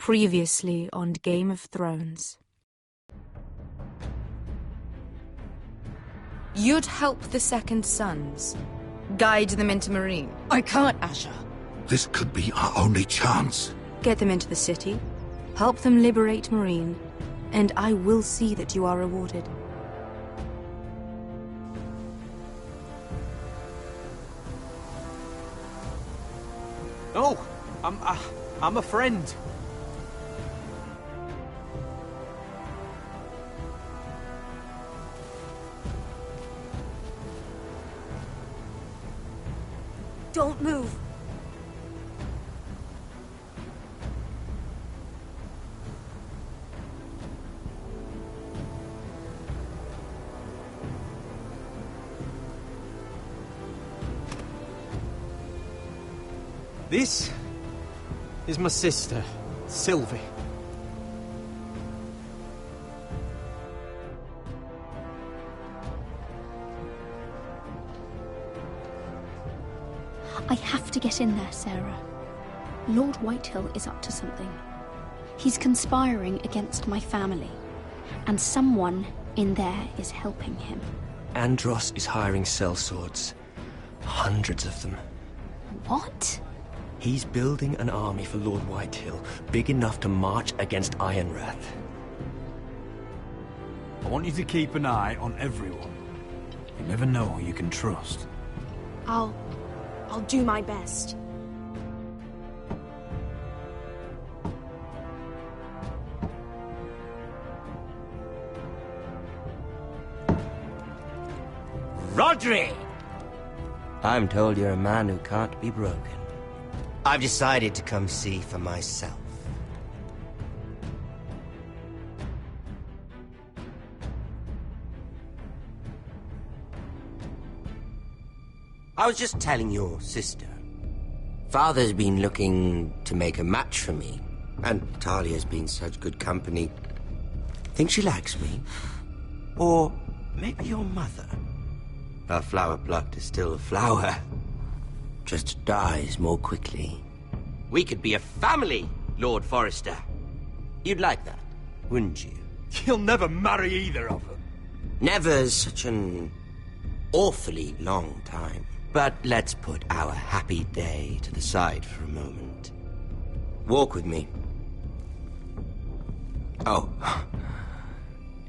Previously on Game of Thrones. You'd help the Second Sons. Guide them into Marine. I can't, Asher. This could be our only chance. Get them into the city. Help them liberate Marine. And I will see that you are rewarded. Oh, I'm a friend. Don't move. This is my sister, Sylvie. I have to get in there, Sarah. Lord Whitehill is up to something. He's conspiring against my family, and someone in there is helping him. Andros is hiring sellswords. Hundreds of them. What? He's building an army for Lord Whitehill, big enough to march against Ironrath. I want you to keep an eye on everyone. You never know who you can trust. I'll do my best. Rodri! I'm told you're a man who can't be broken. I've decided to come see for myself. I was just telling your sister. Father's been looking to make a match for me, and Talia's been such good company. Think she likes me? Or maybe your mother? A flower plucked is still a flower. Just dies more quickly. We could be a family, Lord Forrester. You'd like that, wouldn't you? You'll never marry either of them. Never's such an awfully long time. But let's put our happy day to the side for a moment. Walk with me. Oh,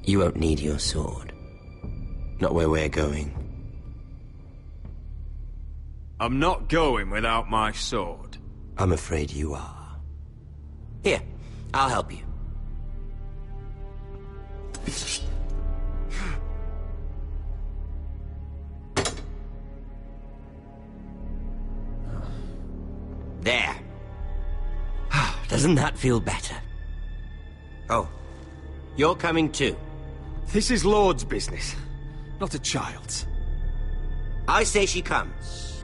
you won't need your sword. Not where we're going. I'm not going without my sword. I'm afraid you are. Here, I'll help you. There. Doesn't that feel better? Oh, you're coming too. This is Lord's business, not a child's. I say she comes.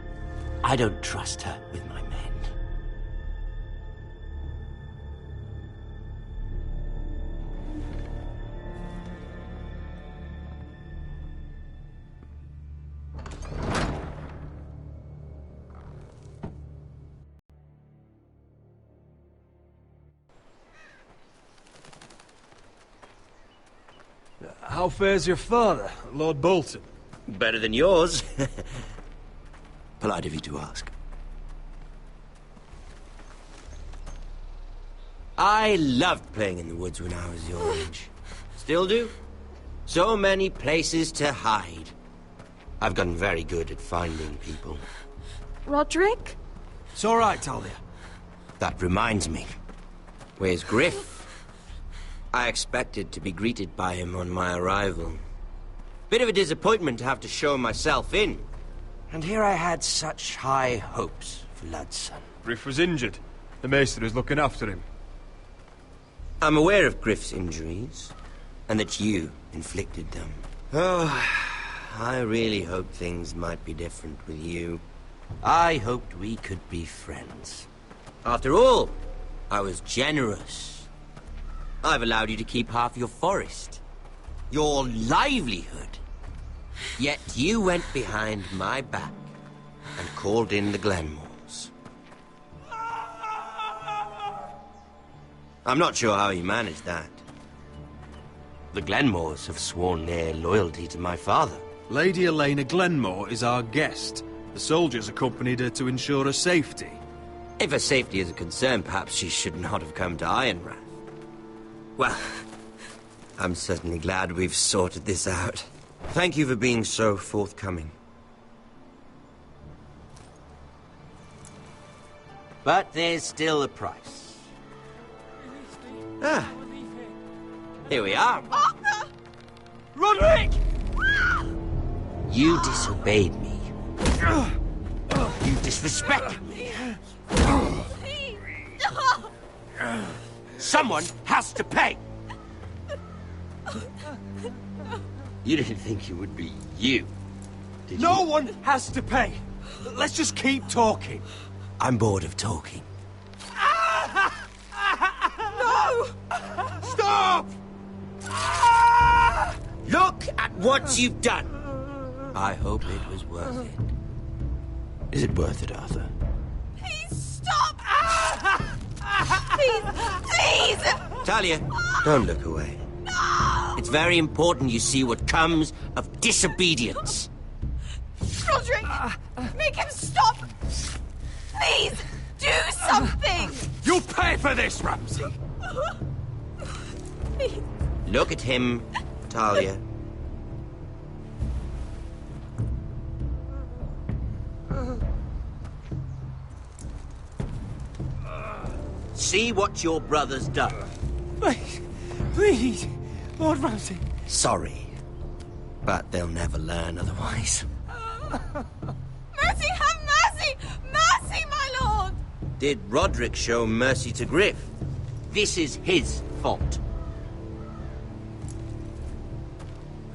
I don't trust her with my men. How fares your father, Lord Bolton? Better than yours. Polite of you to ask. I loved playing in the woods when I was your age. Still do. So many places to hide. I've gotten very good at finding people. Roderick? It's all right, Talia. That reminds me. Where's Griff? I expected to be greeted by him on my arrival. Bit of a disappointment to have to show myself in. And here I had such high hopes for Ludson. Griff was injured. The maester is looking after him. I'm aware of Griff's injuries, and that you inflicted them. Oh, I really hoped things might be different with you. I hoped we could be friends. After all, I was generous. I've allowed you to keep half your forest. Your livelihood. Yet you went behind my back and called in the Glenmores. I'm not sure how he managed that. The Glenmores have sworn their loyalty to my father. Lady Elena Glenmore is our guest. The soldiers accompanied her to ensure her safety. If her safety is a concern, perhaps she should not have come to Ironrath. Well, I'm certainly glad we've sorted this out. Thank you for being so forthcoming. But there's still a price. Ah. Here we are. Arthur! Roderick! You disobeyed me. You disrespected me. Please! Someone has to pay. You didn't think it would be you, did you? No one has to pay. Let's just keep talking. I'm bored of talking. No! Stop! Look at what you've done. I hope it was worth it. Is it worth it, Arthur? Please stop! Please! Please! Talia, don't look away. No! It's very important you see what comes of disobedience. Roderick! Make him stop! Please! Do something! You'll pay for this, Ramsay! Please. Look at him, Talia. See what your brother's done. Please, Lord Ramsay. Sorry, but they'll never learn otherwise. Mercy, have mercy! Mercy, my lord! Did Roderick show mercy to Griff? This is his fault.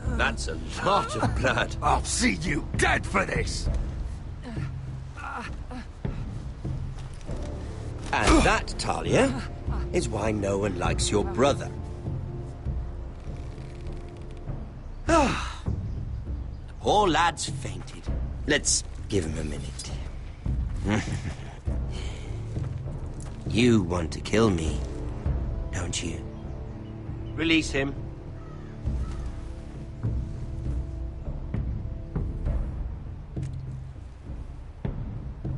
That's a lot of blood. I'll see you dead for this! And that, Talia, is why no one likes your brother. The poor lad's fainted. Let's give him a minute. You want to kill me, don't you? Release him.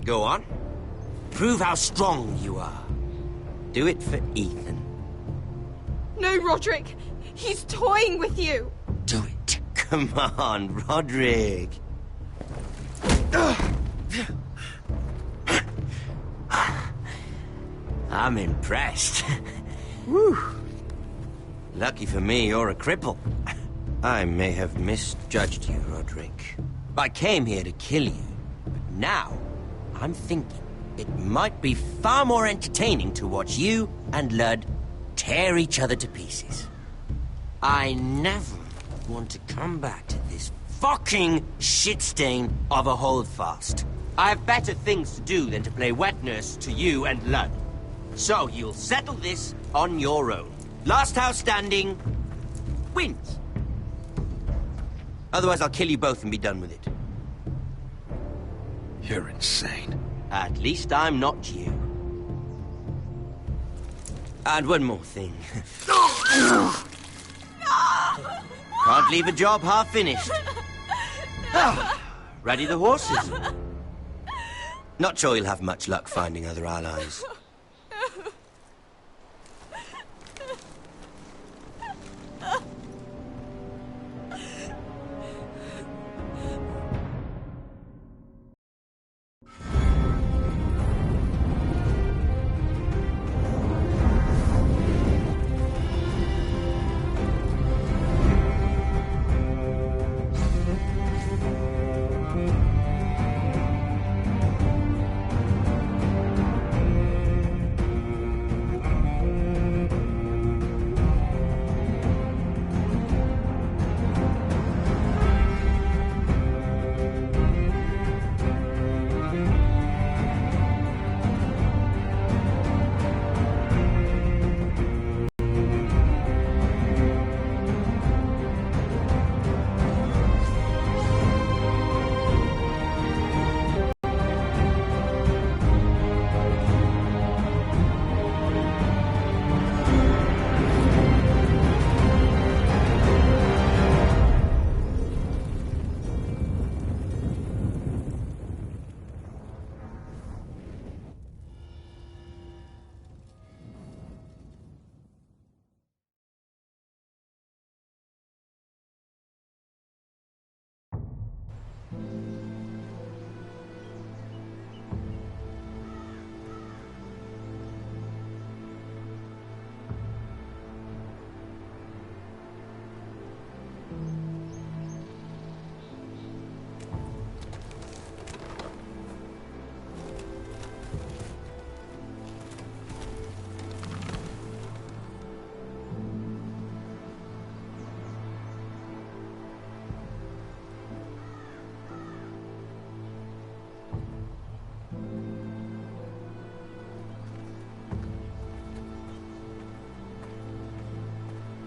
Go on. Prove how strong you are. Do it for Ethan. No, Roderick! He's toying with you! Do it. Come on, Roderick. I'm impressed. Whew. Lucky for me, you're a cripple. I may have misjudged you, Roderick. I came here to kill you, but now I'm thinking it might be far more entertaining to watch you and Ludd tear each other to pieces. I never want to come back to this fucking shit stain of a holdfast. I have better things to do than to play wet nurse to you and Ludd. So you'll settle this on your own. Last house standing wins. Otherwise I'll kill you both and be done with it. You're insane. At least I'm not you. And one more thing. Can't leave a job half finished. Ready the horses? Not sure you'll have much luck finding other allies.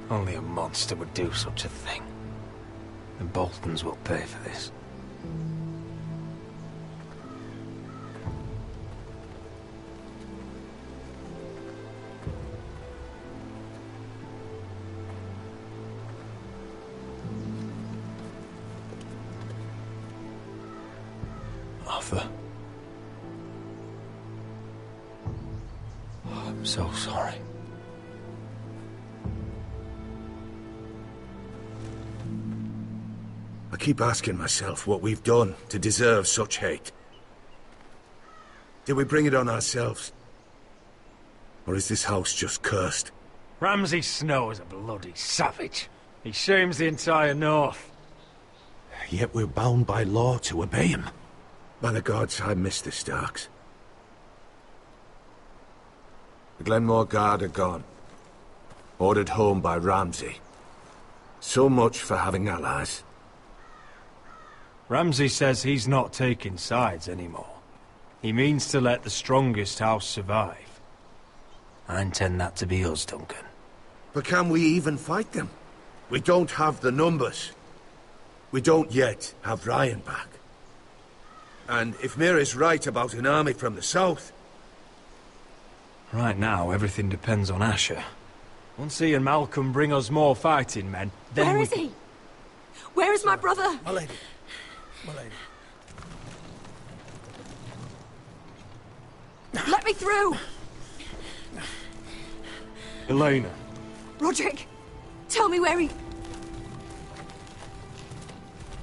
Only a monster would do such a thing. The Boltons will pay for this. Arthur. Oh, I'm so sorry. I keep asking myself what we've done to deserve such hate. Did we bring it on ourselves? Or is this house just cursed? Ramsay Snow is a bloody savage. He shames the entire North. Yet we're bound by law to obey him. By the gods, I miss the Starks. The Glenmore Guard are gone. Ordered home by Ramsay. So much for having allies. Ramsay says he's not taking sides anymore. He means to let the strongest house survive. I intend that to be us, Duncan. But can we even fight them? We don't have the numbers. We don't yet have Ryan back. And if Mira's right about an army from the south... Right now, everything depends on Asher. Once he and Malcolm bring us more fighting men, then Where is he? Where is my brother? My lady. My lady. Let me through! Elena. Roderick, tell me where he...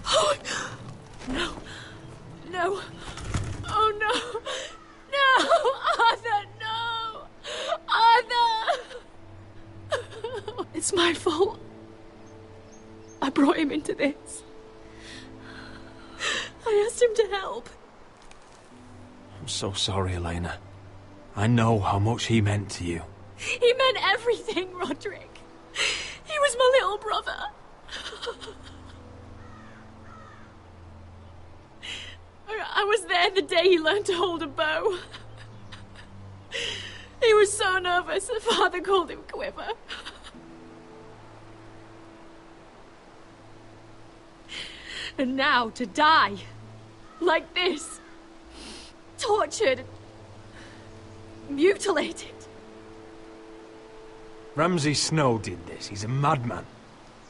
Oh, no. No. Oh, no. No! Arthur, no! Arthur! It's my fault. I brought him into this. I asked him to help. I'm so sorry, Elena. I know how much he meant to you. He meant everything, Roderick. He was my little brother. I was there the day he learned to hold a bow. He was so nervous that Father called him Quiver. And now to die. Like this. Tortured. Mutilated. Ramsay Snow did this. He's a madman.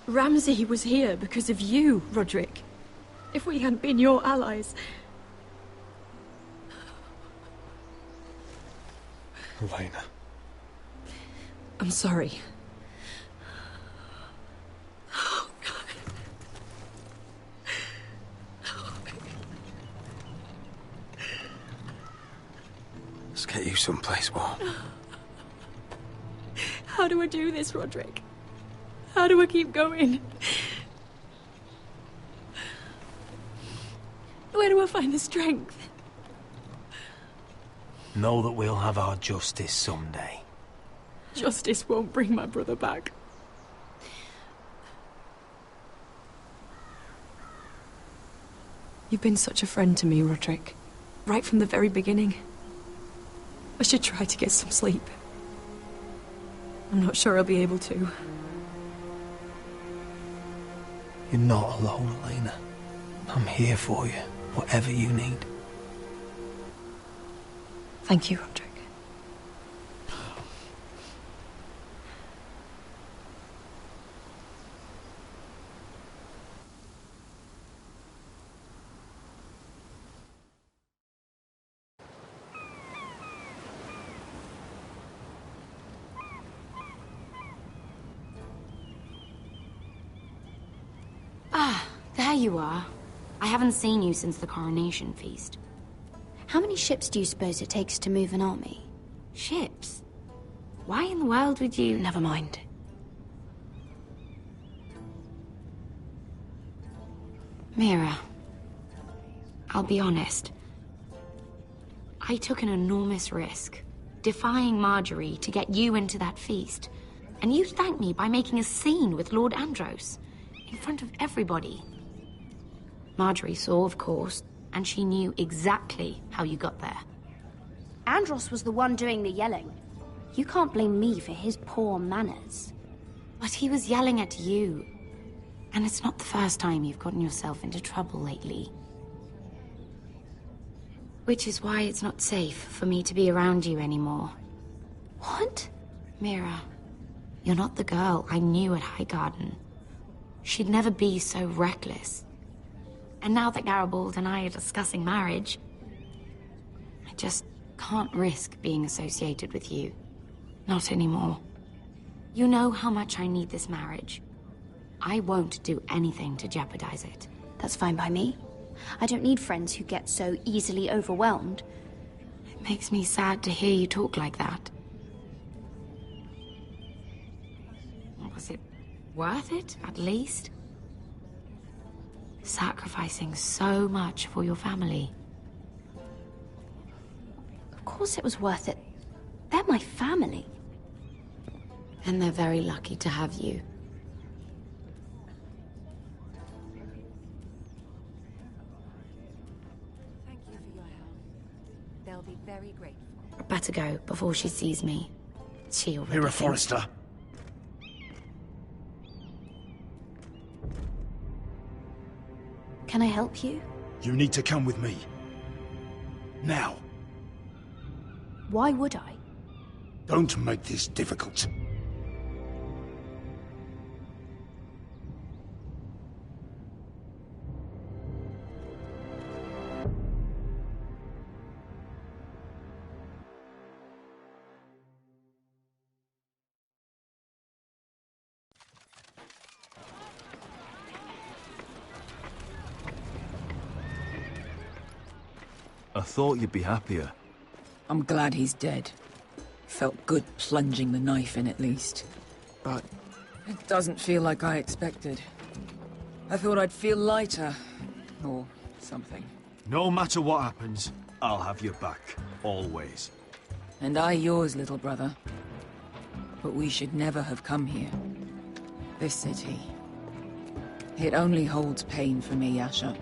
Ramsay was here because of you, Roderick. If we hadn't been your allies... Elena. I'm sorry. Let's get you someplace warm. How do I do this, Roderick? How do I keep going? Where do I find the strength? Know that we'll have our justice someday. Justice won't bring my brother back. You've been such a friend to me, Roderick. Right from the very beginning. I should try to get some sleep. I'm not sure I'll be able to. You're not alone, Elena. I'm here for you, whatever you need. Thank you, Roderick. Ah, there you are. I haven't seen you since the coronation feast. How many ships do you suppose it takes to move an army? Ships? Why in the world would you... Never mind. Mira, I'll be honest. I took an enormous risk, defying Marjorie to get you into that feast. And you thanked me by making a scene with Lord Andros, in front of everybody. Marjorie saw, of course, and she knew exactly how you got there. Andros was the one doing the yelling. You can't blame me for his poor manners. But he was yelling at you. And it's not the first time you've gotten yourself into trouble lately. Which is why it's not safe for me to be around you anymore. What? Mira, you're not the girl I knew at Highgarden. She'd never be so reckless. And now that Garibald and I are discussing marriage, I just can't risk being associated with you. Not anymore. You know how much I need this marriage. I won't do anything to jeopardize it. That's fine by me. I don't need friends who get so easily overwhelmed. It makes me sad to hear you talk like that. Was it worth it, at least? Sacrificing so much for your family. Of course it was worth it. They're my family. And they're very lucky to have you. Thank you for your help. They'll be very grateful. Better go before she sees me. She already Mira thinks- Forrester. Can I help you? You need to come with me. Now. Why would I? Don't make this difficult. I thought you'd be happier. I'm glad he's dead. Felt good plunging the knife in at least. But it doesn't feel like I expected. I thought I'd feel lighter. Or something. No matter what happens, I'll have your back. Always. And I yours, little brother. But we should never have come here. This city. It only holds pain for me, Asher.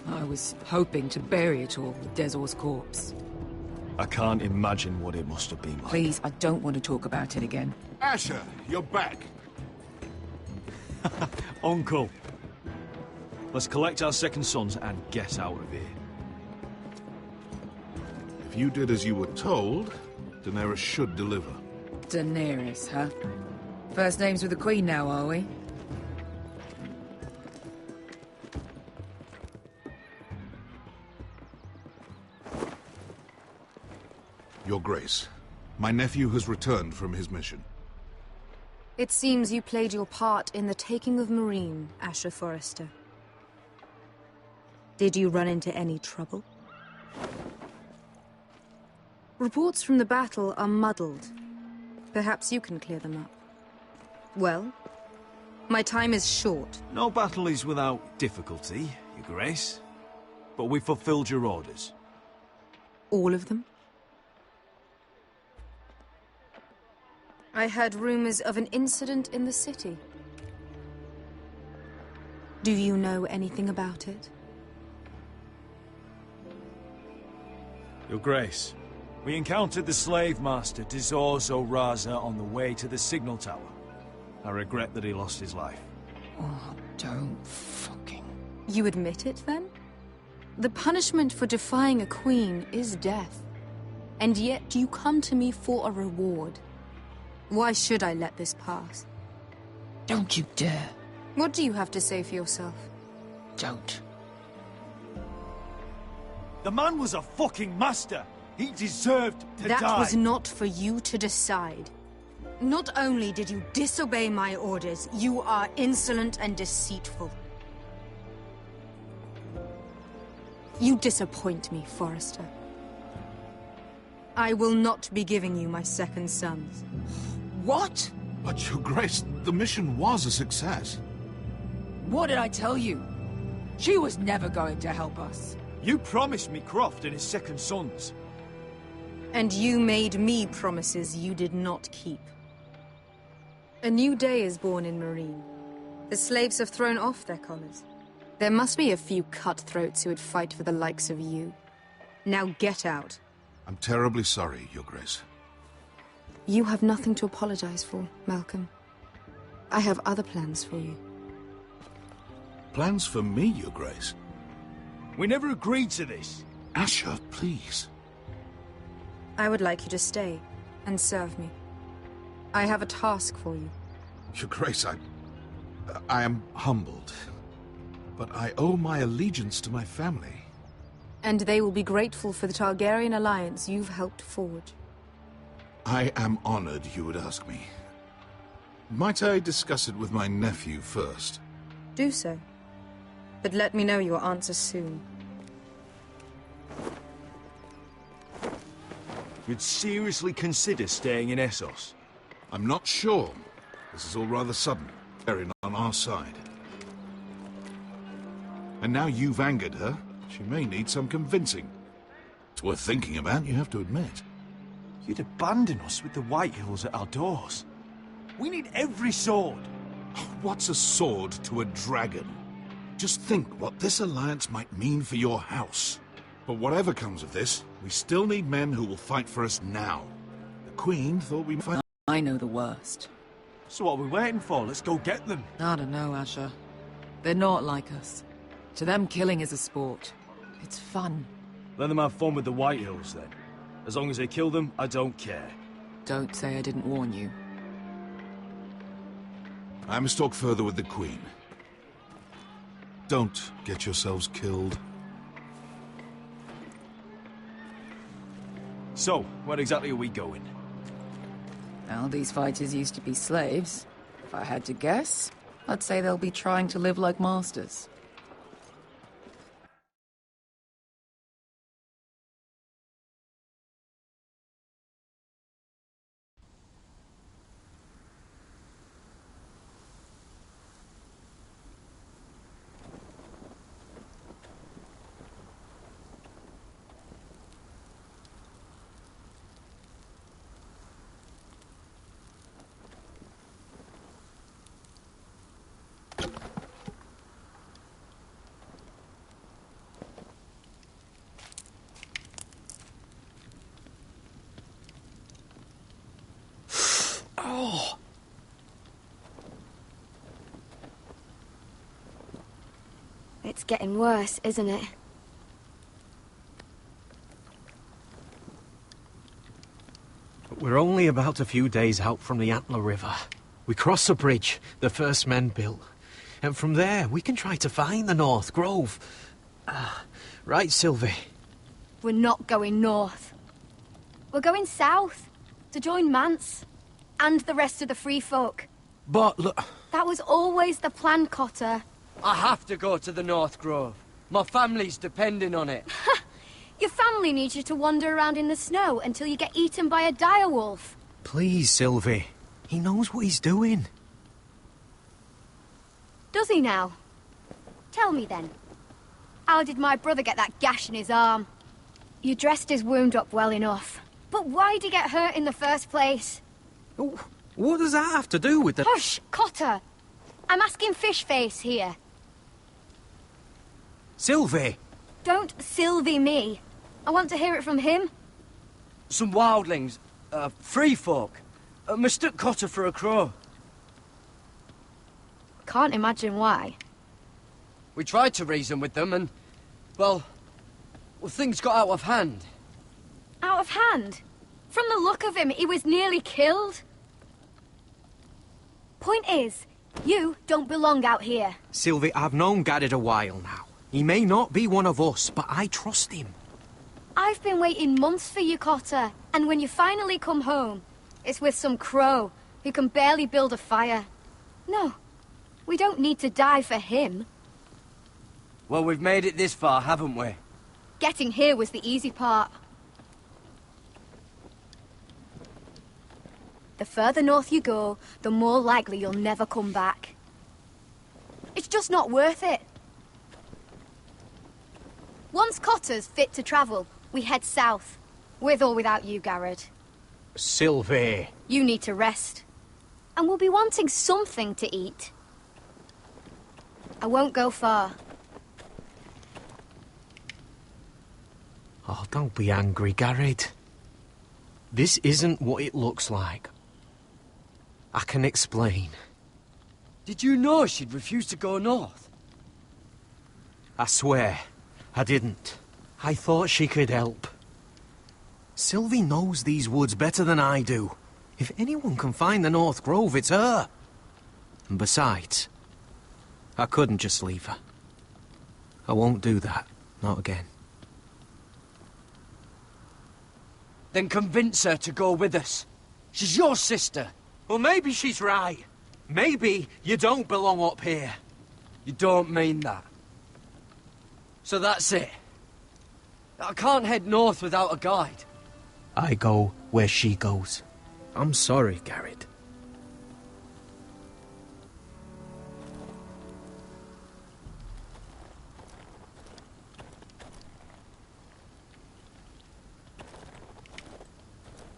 I was hoping to bury it all with Dezor's corpse. I can't imagine what it must have been like. Please, I don't want to talk about it again. Asher, you're back. Uncle. Let's collect our second sons and get out of here. If you did as you were told, Daenerys should deliver. Daenerys, huh? First names with the Queen now, are we? Your Grace, my nephew has returned from his mission. It seems you played your part in the taking of Marine, Asher Forrester. Did you run into any trouble? Reports from the battle are muddled. Perhaps you can clear them up. Well, my time is short. No battle is without difficulty, Your Grace. But we fulfilled your orders. All of them? I heard rumors of an incident in the city. Do you know anything about it? Your Grace, we encountered the slave master Dizorz Raza on the way to the signal tower. I regret that he lost his life. Oh, don't fucking... You admit it, then? The punishment for defying a queen is death. And yet you come to me for a reward. Why should I let this pass? Don't you dare. What do you have to say for yourself? Don't. The man was a fucking master! He deserved to die! That was not for you to decide. Not only did you disobey my orders, you are insolent and deceitful. You disappoint me, Forrester. I will not be giving you my second sons. What? But, Your Grace, the mission was a success. What did I tell you? She was never going to help us. You promised me Croft and his second sons. And you made me promises you did not keep. A new day is born in Marine. The slaves have thrown off their collars. There must be a few cutthroats who would fight for the likes of you. Now get out. I'm terribly sorry, Your Grace. You have nothing to apologize for, Malcolm. I have other plans for you. Plans for me, Your Grace? We never agreed to this. Asher, please. I would like you to stay and serve me. I have a task for you. Your Grace, I am humbled. But I owe my allegiance to my family. And they will be grateful for the Targaryen alliance you've helped forge. I am honored you would ask me. Might I discuss it with my nephew first? Do so. But let me know your answer soon. You'd seriously consider staying in Essos? I'm not sure. This is all rather sudden. Targaryen on our side. And now you've angered her, she may need some convincing. It's worth thinking about, you have to admit. You'd abandon us with the Whitehills at our doors. We need every sword. What's a sword to a dragon? Just think what this alliance might mean for your house. But whatever comes of this, we still need men who will fight for us now. The Queen thought we'd fight... I know the worst. So what are we waiting for? Let's go get them. I don't know, Asher. They're not like us. To them, killing is a sport. It's fun. Let them have fun with the Whitehills, then. As long as they kill them, I don't care. Don't say I didn't warn you. I must talk further with the Queen. Don't get yourselves killed. So, where exactly are we going? Well, these fighters used to be slaves. If I had to guess, I'd say they'll be trying to live like masters. It's getting worse, isn't it? We're only about a few days out from the Antler River. We cross a bridge the first men built. And from there, we can try to find the North Grove. Right, Sylvie? We're not going north. We're going south, to join Mance, and the rest of the Free Folk. But look... That was always the plan, Cotter. I have to go to the North Grove. My family's depending on it. Your family needs you to wander around in the snow until you get eaten by a direwolf. Please, Sylvie. He knows what he's doing. Does he now? Tell me then. How did my brother get that gash in his arm? You dressed his wound up well enough. But why'd he get hurt in the first place? What does that have to do with the... Hush, Cotter! I'm asking Fishface here. Sylvie! Don't Sylvie me. I want to hear it from him. Some wildlings, free folk, mistook Cotter for a crow. Can't imagine why. We tried to reason with them and, well, things got out of hand. Out of hand? From the look of him, he was nearly killed. Point is, you don't belong out here. Sylvie, I've known Gaddard a while now. He may not be one of us, but I trust him. I've been waiting months for you, Cotter. And when you finally come home, it's with some crow who can barely build a fire. No, we don't need to die for him. Well, we've made it this far, haven't we? Getting here was the easy part. The further north you go, the more likely you'll never come back. It's just not worth it. Once Cotter's fit to travel, we head south. With or without you, Garrett. Sylvie. You need to rest. And we'll be wanting something to eat. I won't go far. Oh, don't be angry, Garrett. This isn't what it looks like. I can explain. Did you know she'd refuse to go north? I swear, I didn't. I thought she could help. Sylvie knows these woods better than I do. If anyone can find the North Grove, it's her. And besides, I couldn't just leave her. I won't do that. Not again. Then convince her to go with us. She's your sister. Well, maybe she's right. Maybe you don't belong up here. You don't mean that. So that's it. I can't head north without a guide. I go where she goes. I'm sorry, Garrett.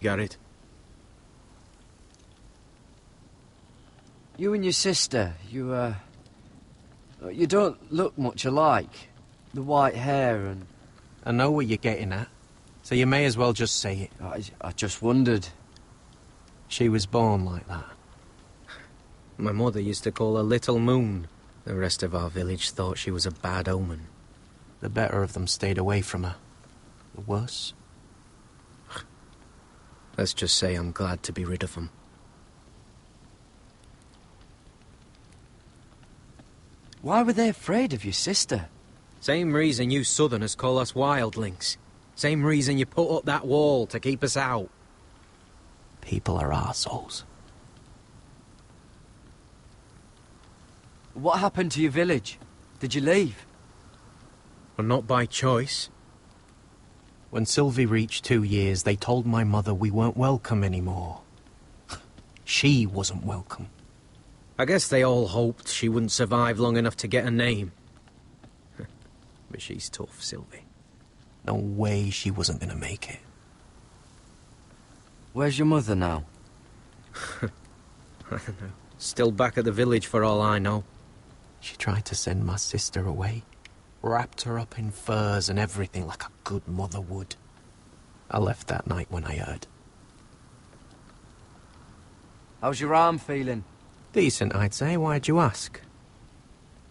Garrett. You and your sister, you don't look much alike. The white hair and... I know what you're getting at, so you may as well just say it. I just wondered. She was born like that. My mother used to call her Little Moon. The rest of our village thought she was a bad omen. The better of them stayed away from her. The worse? Let's just say I'm glad to be rid of them. Why were they afraid of your sister? Same reason you Southerners call us wildlings. Same reason you put up that wall to keep us out. People are arseholes. What happened to your village? Did you leave? Well, not by choice. When Sylvie reached 2 years, they told my mother we weren't welcome anymore. She wasn't welcome. I guess they all hoped she wouldn't survive long enough to get a name. But she's tough, Sylvie. No way she wasn't gonna make it. Where's your mother now? I don't know. Still back at the village for all I know. She tried to send my sister away. Wrapped her up in furs and everything like a good mother would. I left that night when I heard. How's your arm feeling? Decent, I'd say. Why'd you ask?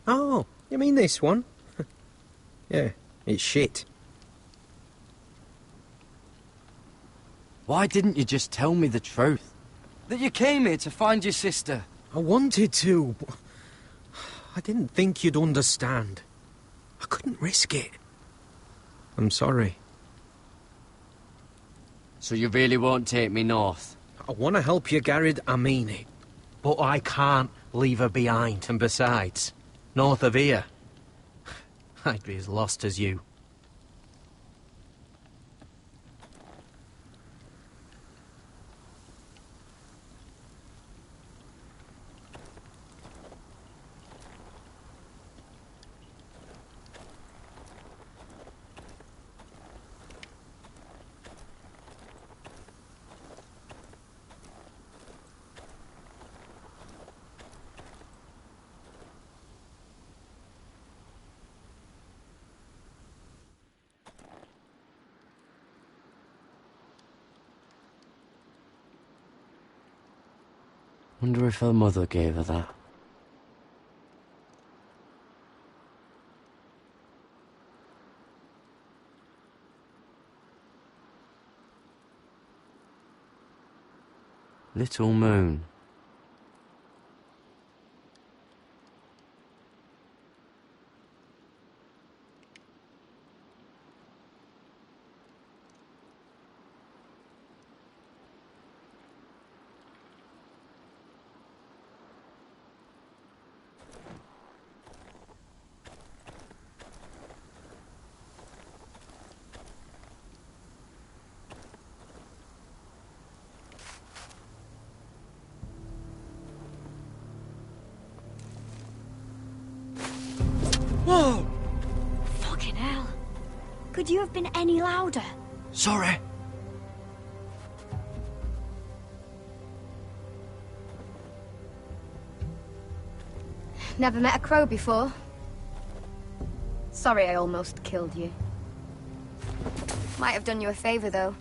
Oh, you mean this one? Yeah, it's shit. Why didn't you just tell me the truth? That you came here to find your sister? I wanted to, but I didn't think you'd understand. I couldn't risk it. I'm sorry. So you really won't take me north? I want to help you, Garrett, I mean it. But I can't leave her behind, and besides, north of here, I'd be as lost as you. Wonder if her mother gave her that. Little Moon. Whoa! Fucking hell. Could you have been any louder? Sorry. Never met a crow before. Sorry I almost killed you. Might have done you a favor, though.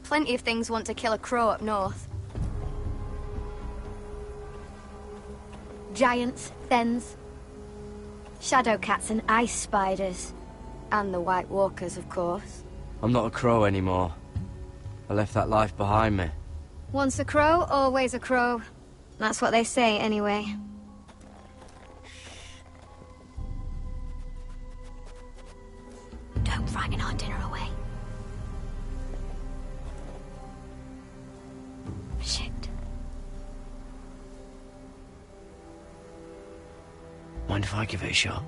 Plenty of things want to kill a crow up north. Giants, thens, shadow cats and ice spiders. And the White Walkers, of course. I'm not a crow anymore. I left that life behind me. Once a crow, always a crow. That's what they say, anyway. Don't frighten our dinner away. Shit. Mind if I give it a shot?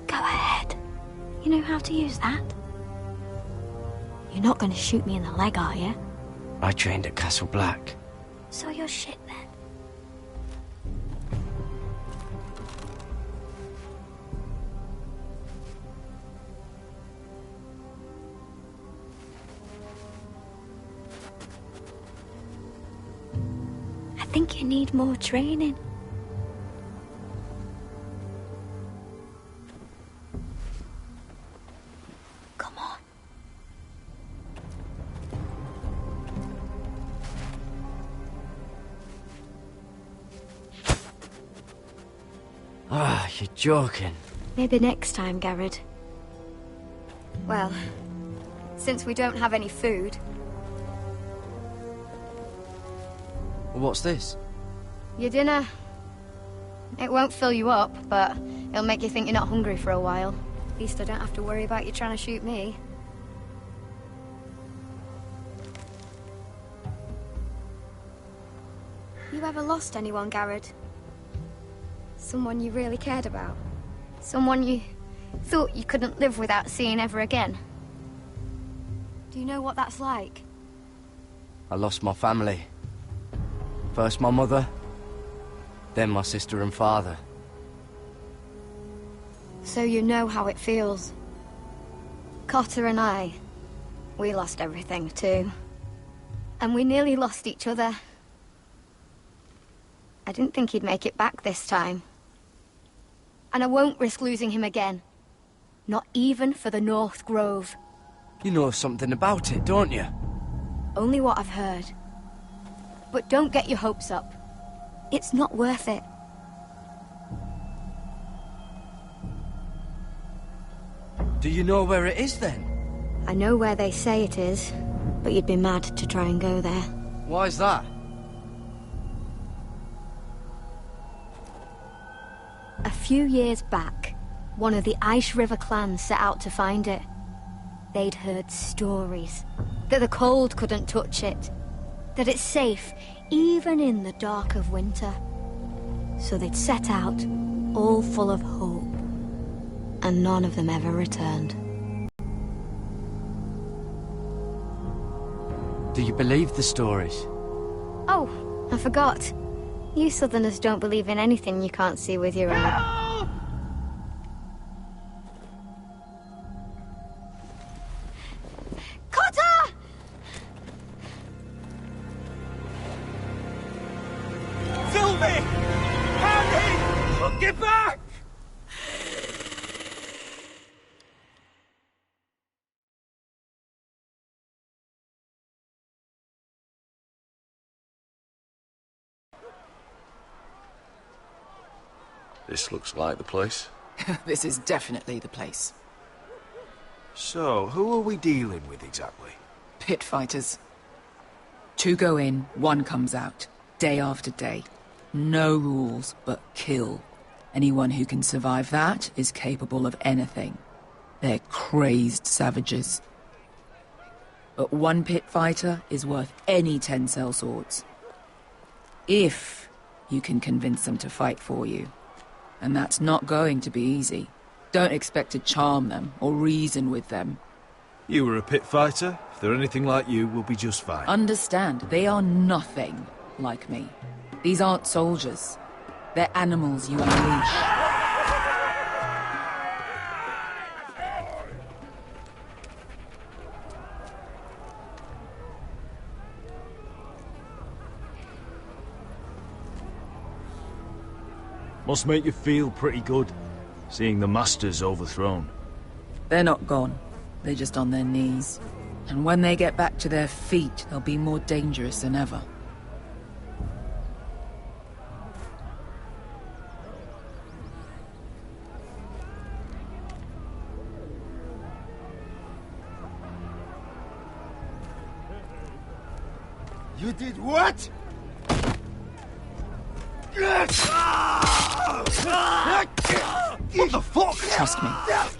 Go ahead. You know how to use that? You're not going to shoot me in the leg, are you? I trained at Castle Black. So you're shit then. I think you need more training. Come on. Ah, you're joking. Maybe next time, Garrett. Well, since we don't have any food, What's this? your dinner... It won't fill you up, but it'll make you think you're not hungry for a while. At least I don't have to worry about you trying to shoot me. You ever lost anyone, Garrett? Someone you really cared about? Someone you thought you couldn't live without seeing ever again? Do you know what that's like? I lost my family. First my mother, then my sister and father. So you know how it feels. Cotter and I, we lost everything too. And we nearly lost each other. I didn't think he'd make it back this time. And I won't risk losing him again. Not even for the North Grove. You know something about it, don't you? Only what I've heard. But don't get your hopes up. It's not worth it. Do you know where it is then? I know where they say it is, but you'd be mad to try and go there. Why's that? A few years back, one of the Ice River clans set out to find it. They'd heard stories that the cold couldn't touch it, that it's safe even in the dark of winter. So they'd set out, all full of hope, and none of them ever returned. Do you believe the stories? Oh, I forgot. You Southerners don't believe in anything you can't see with your own. Cotter! Sylvie! Harry! Get back! This looks like the place. This is definitely the place. So, who are we dealing with exactly? Pit fighters. 2 go in, 1 comes out. Day after day. No rules, but kill. Anyone who can survive that is capable of anything. They're crazed savages. But 1 pit fighter is worth any 10 sellswords. If you can convince them to fight for you. And that's not going to be easy. Don't expect to charm them or reason with them. You were a pit fighter. If they're anything like you, we'll be just fine. Understand, they are nothing like me. These aren't soldiers. They're animals you unleash. Must make you feel pretty good, seeing the Masters overthrown. They're not gone. They're just on their knees. And when they get back to their feet, they'll be more dangerous than ever. You did what? What the fuck? Trust me,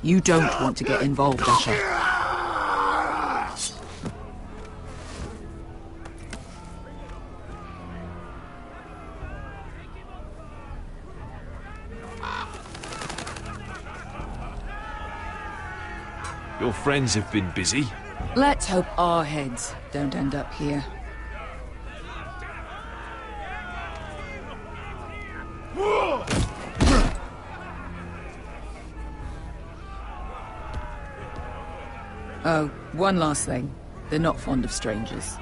you don't want to get involved, Asher. Your friends have been busy. Let's hope our heads don't end up here. Oh, one last thing. They're not fond of strangers.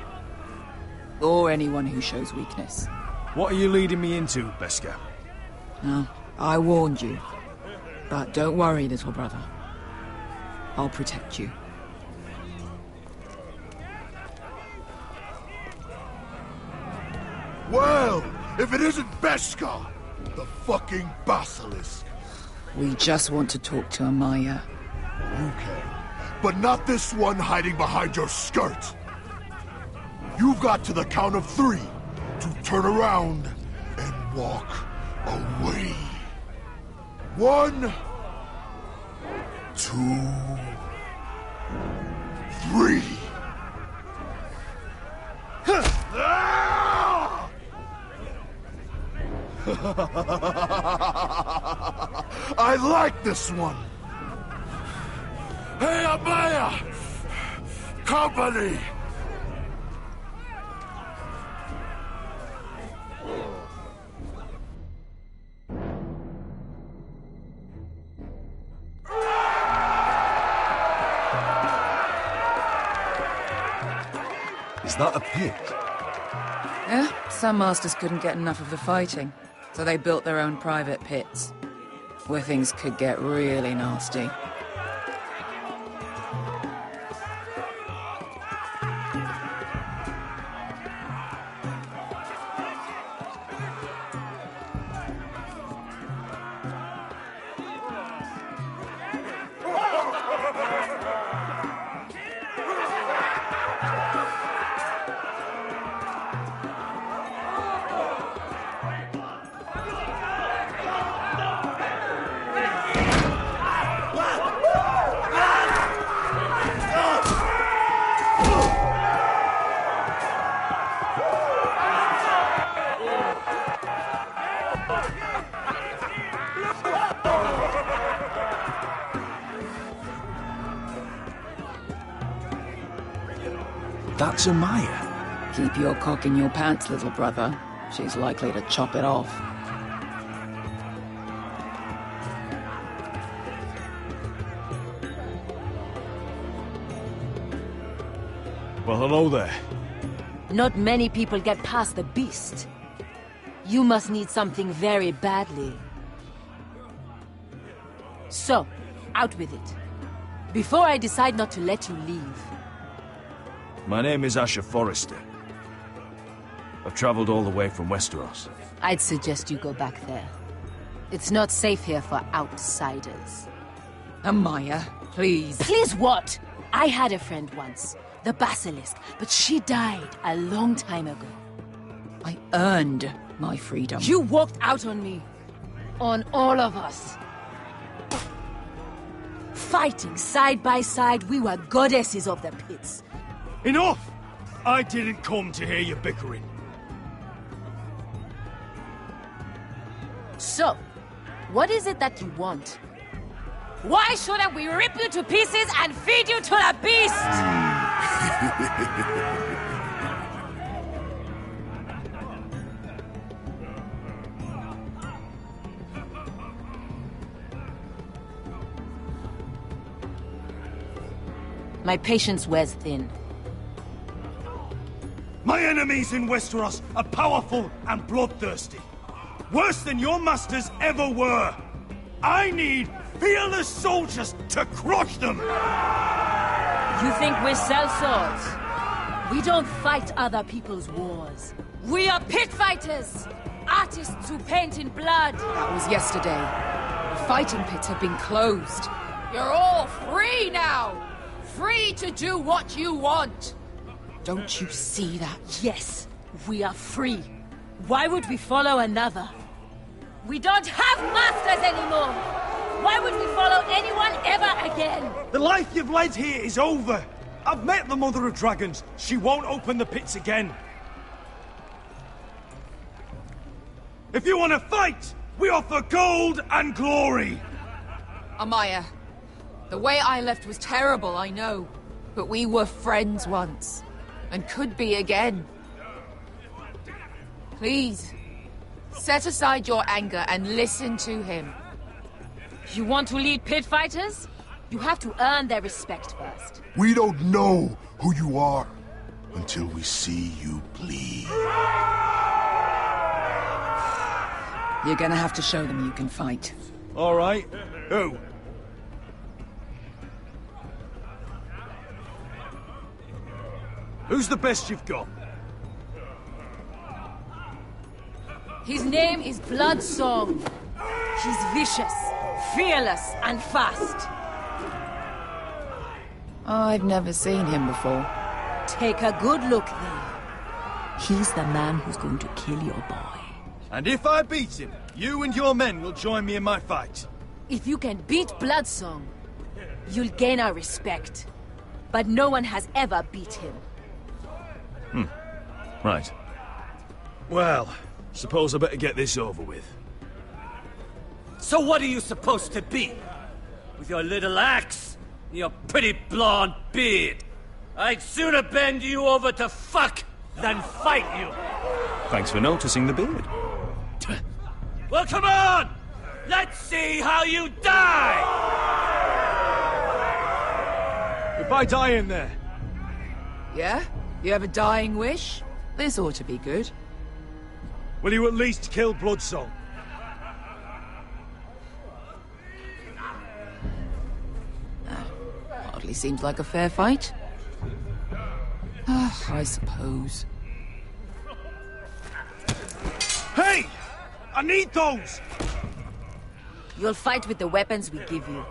Or anyone who shows weakness. What are you leading me into, Beskar? No, I warned you. But don't worry, little brother. I'll protect you. Well, if it isn't Beskar, the fucking basilisk. We just want to talk to Amaya. You can, but not this one hiding behind your skirt. You've got to the count of 3 to turn around and walk away. 1, 2, 3. I like this one. Hey, Amaya! Company! Is that a pit? Yeah, some masters couldn't get enough of the fighting, so they built their own private pits, where things could get really nasty. That's Amaya. Keep your cock in your pants, little brother. She's likely to chop it off. Well, hello there. Not many people get past the beast. You must need something very badly. So, out with it. Before I decide not to let you leave. My name is Asher Forrester. I've traveled all the way from Westeros. I'd suggest you go back there. It's not safe here for outsiders. Amaya, please. Please what? I had a friend once, the Basilisk, but she died a long time ago. I earned my freedom. You walked out on me. On all of us. Fighting side by side, we were goddesses of the pits. Enough! I didn't come to hear you bickering. So, what is it that you want? Why shouldn't we rip you to pieces and feed you to the beast? My patience wears thin. My enemies in Westeros are powerful and bloodthirsty. Worse than your masters ever were. I need fearless soldiers to crush them! You think we sell swords? We don't fight other people's wars. We are pit fighters! Artists who paint in blood! That was yesterday. The fighting pits have been closed. You're all free now! Free to do what you want! Don't you see that? Yes, we are free. Why would we follow another? We don't have masters anymore! Why would we follow anyone ever again? The life you've led here is over. I've met the Mother of Dragons. She won't open the pits again. If you want to fight, we offer gold and glory. Amaya, the way I left was terrible, I know. But we were friends once. And could be again. Please, set aside your anger and listen to him. You want to lead pit fighters? You have to earn their respect first. We don't know who you are until we see you bleed. You're gonna have to show them you can fight. All right. Who? Who's the best you've got? His name is Bloodsong. He's vicious, fearless, and fast. I've never seen him before. Take a good look then. He's the man who's going to kill your boy. And if I beat him, you and your men will join me in my fight. If you can beat Bloodsong, you'll gain our respect. But no one has ever beat him. Right. Well, suppose I better get this over with. So what are you supposed to be? With your little axe and your pretty blonde beard? I'd sooner bend you over to fuck than fight you. Thanks for noticing the beard. Well, come on! Let's see how you die! If I die in there... Yeah? You have a dying wish? This ought to be good. Will you at least kill Bloodsong? Hardly seems like a fair fight. I suppose. Hey! I need those! You'll fight with the weapons we give you.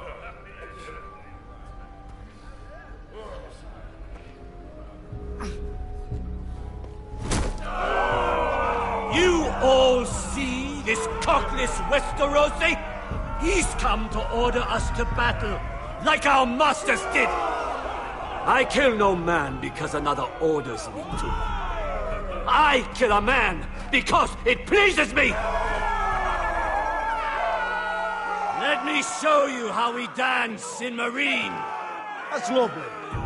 You all see this cockless Westerosi? He's come to order us to battle, like our masters did. I kill no man because another orders me to. I kill a man because it pleases me! Let me show you how we dance in Marine. That's lovely.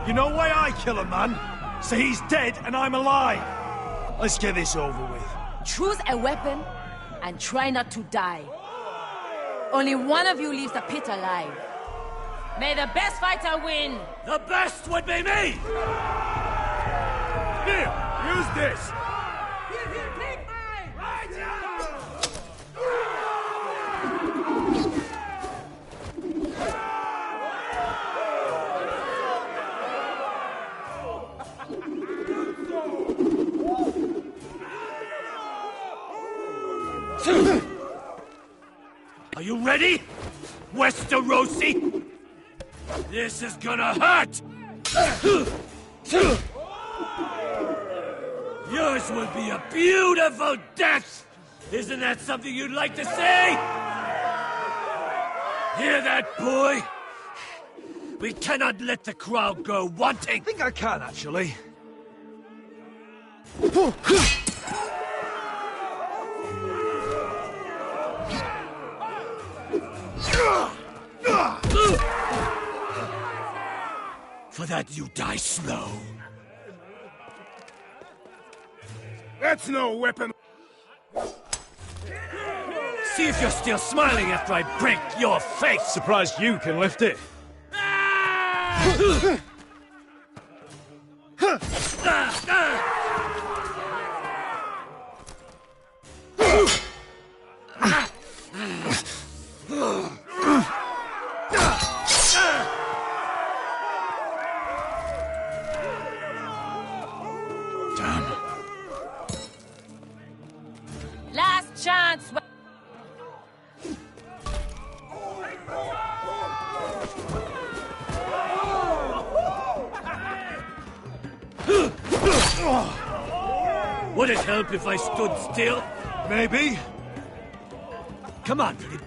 You know why I kill a man? So he's dead and I'm alive. Let's get this over with. Choose a weapon and try not to die. Only one of you leaves the pit alive. May the best fighter win! The best would be me! Here, use this. Are you ready, Westerosi? This is gonna hurt! Yours will be a beautiful death! Isn't that something you'd like to say? Hear that, boy? We cannot let the crowd go wanting! I think I can, actually. For that you die slow. That's no weapon. See if you're still smiling after I break your face! Surprised you can lift it. Would it help if I stood still? Maybe. Come on, Philip.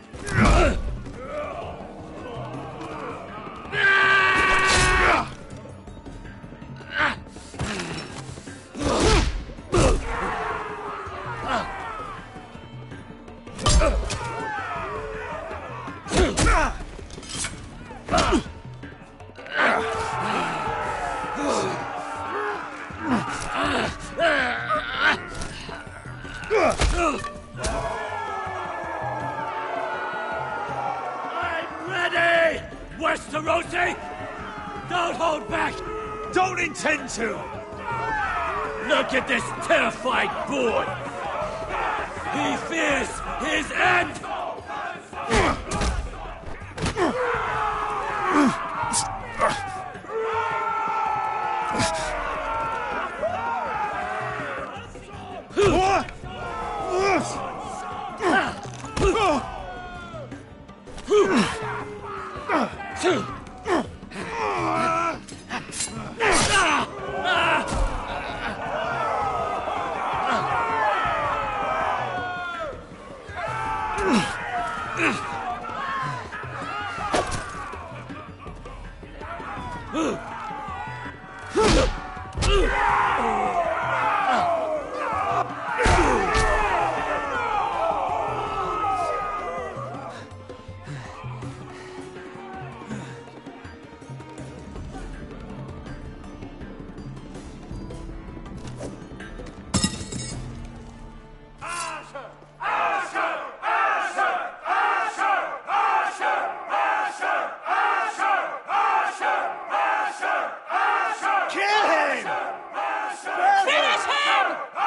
Don't hold back! Don't intend to! Look at this terrified boy! He fears his end!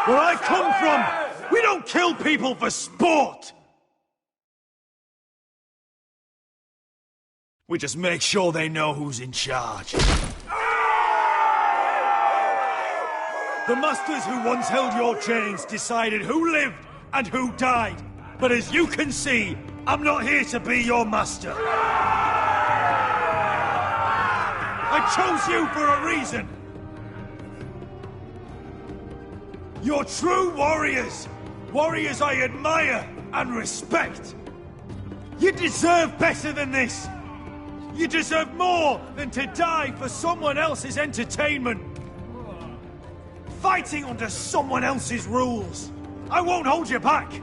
Where I come from, we don't kill people for sport! We just make sure they know who's in charge. The masters who once held your chains decided who lived and who died. But as you can see, I'm not here to be your master. I chose you for a reason. You're true warriors. Warriors I admire and respect. You deserve better than this. You deserve more than to die for someone else's entertainment. Fighting under someone else's rules. I won't hold you back.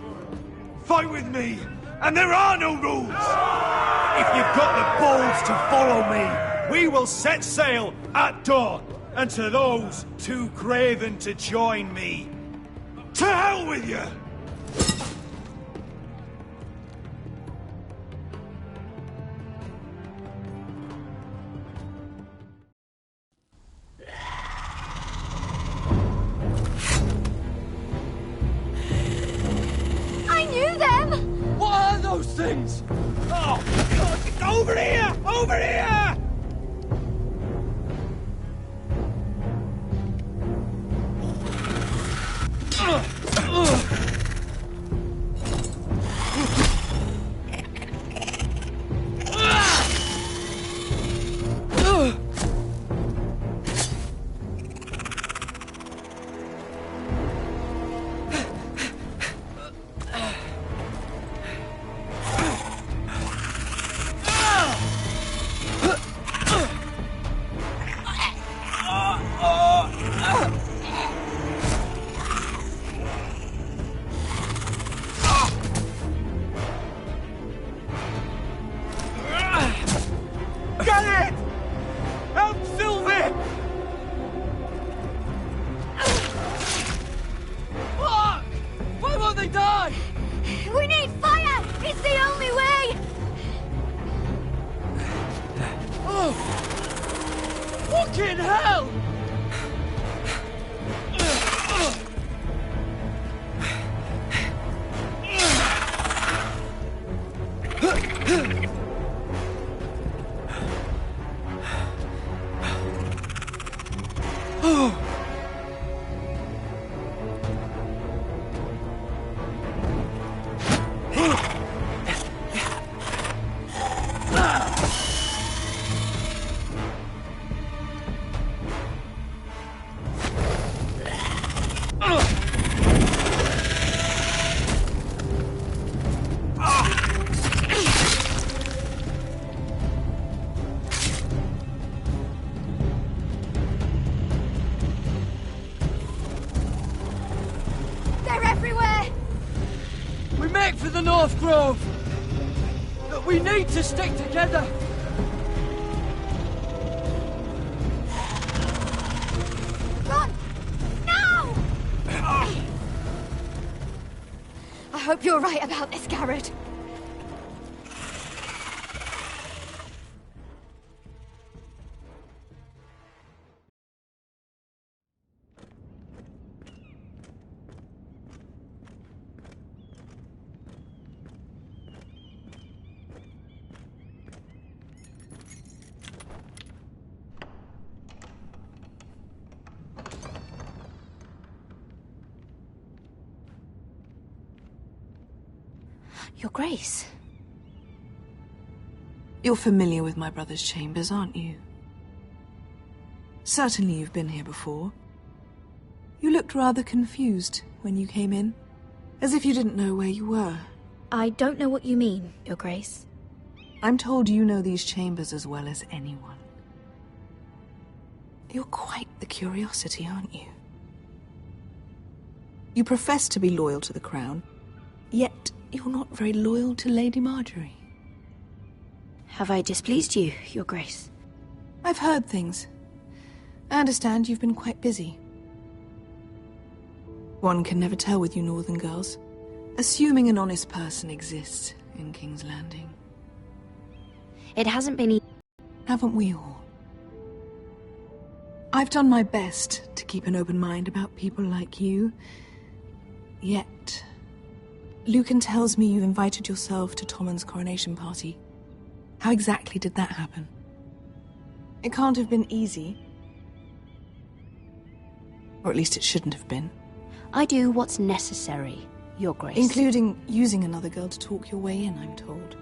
Fight with me, and there are no rules. If you've got the balls to follow me, we will set sail at dawn. And to those too craven to join me, to hell with you! I knew them! What are those things? Oh, God! Over here! Over here! Get it! Help Sylvie! Fuck! Why won't they die? We need fire! It's the only way! Oh! Fucking hell! to the North Grove! We need to stick together! Run! Now! I hope you're right about this, Garrett. Your Grace. You're familiar with my brother's chambers, aren't you? Certainly you've been here before. You looked rather confused when you came in, as if you didn't know where you were. I don't know what you mean, Your Grace. I'm told you know these chambers as well as anyone. You're quite the curiosity, aren't you? You profess to be loyal to the crown, yet you're not very loyal to Lady Marjorie. Have I displeased you, Your Grace? I've heard things. I understand you've been quite busy. One can never tell with you northern girls, assuming an honest person exists in King's Landing. It hasn't been Haven't we all? I've done my best to keep an open mind about people like you, yet Lucan tells me you invited yourself to Tommen's coronation party. How exactly did that happen? It can't have been easy. Or at least it shouldn't have been. I do what's necessary, Your Grace. Including using another girl to talk your way in, I'm told.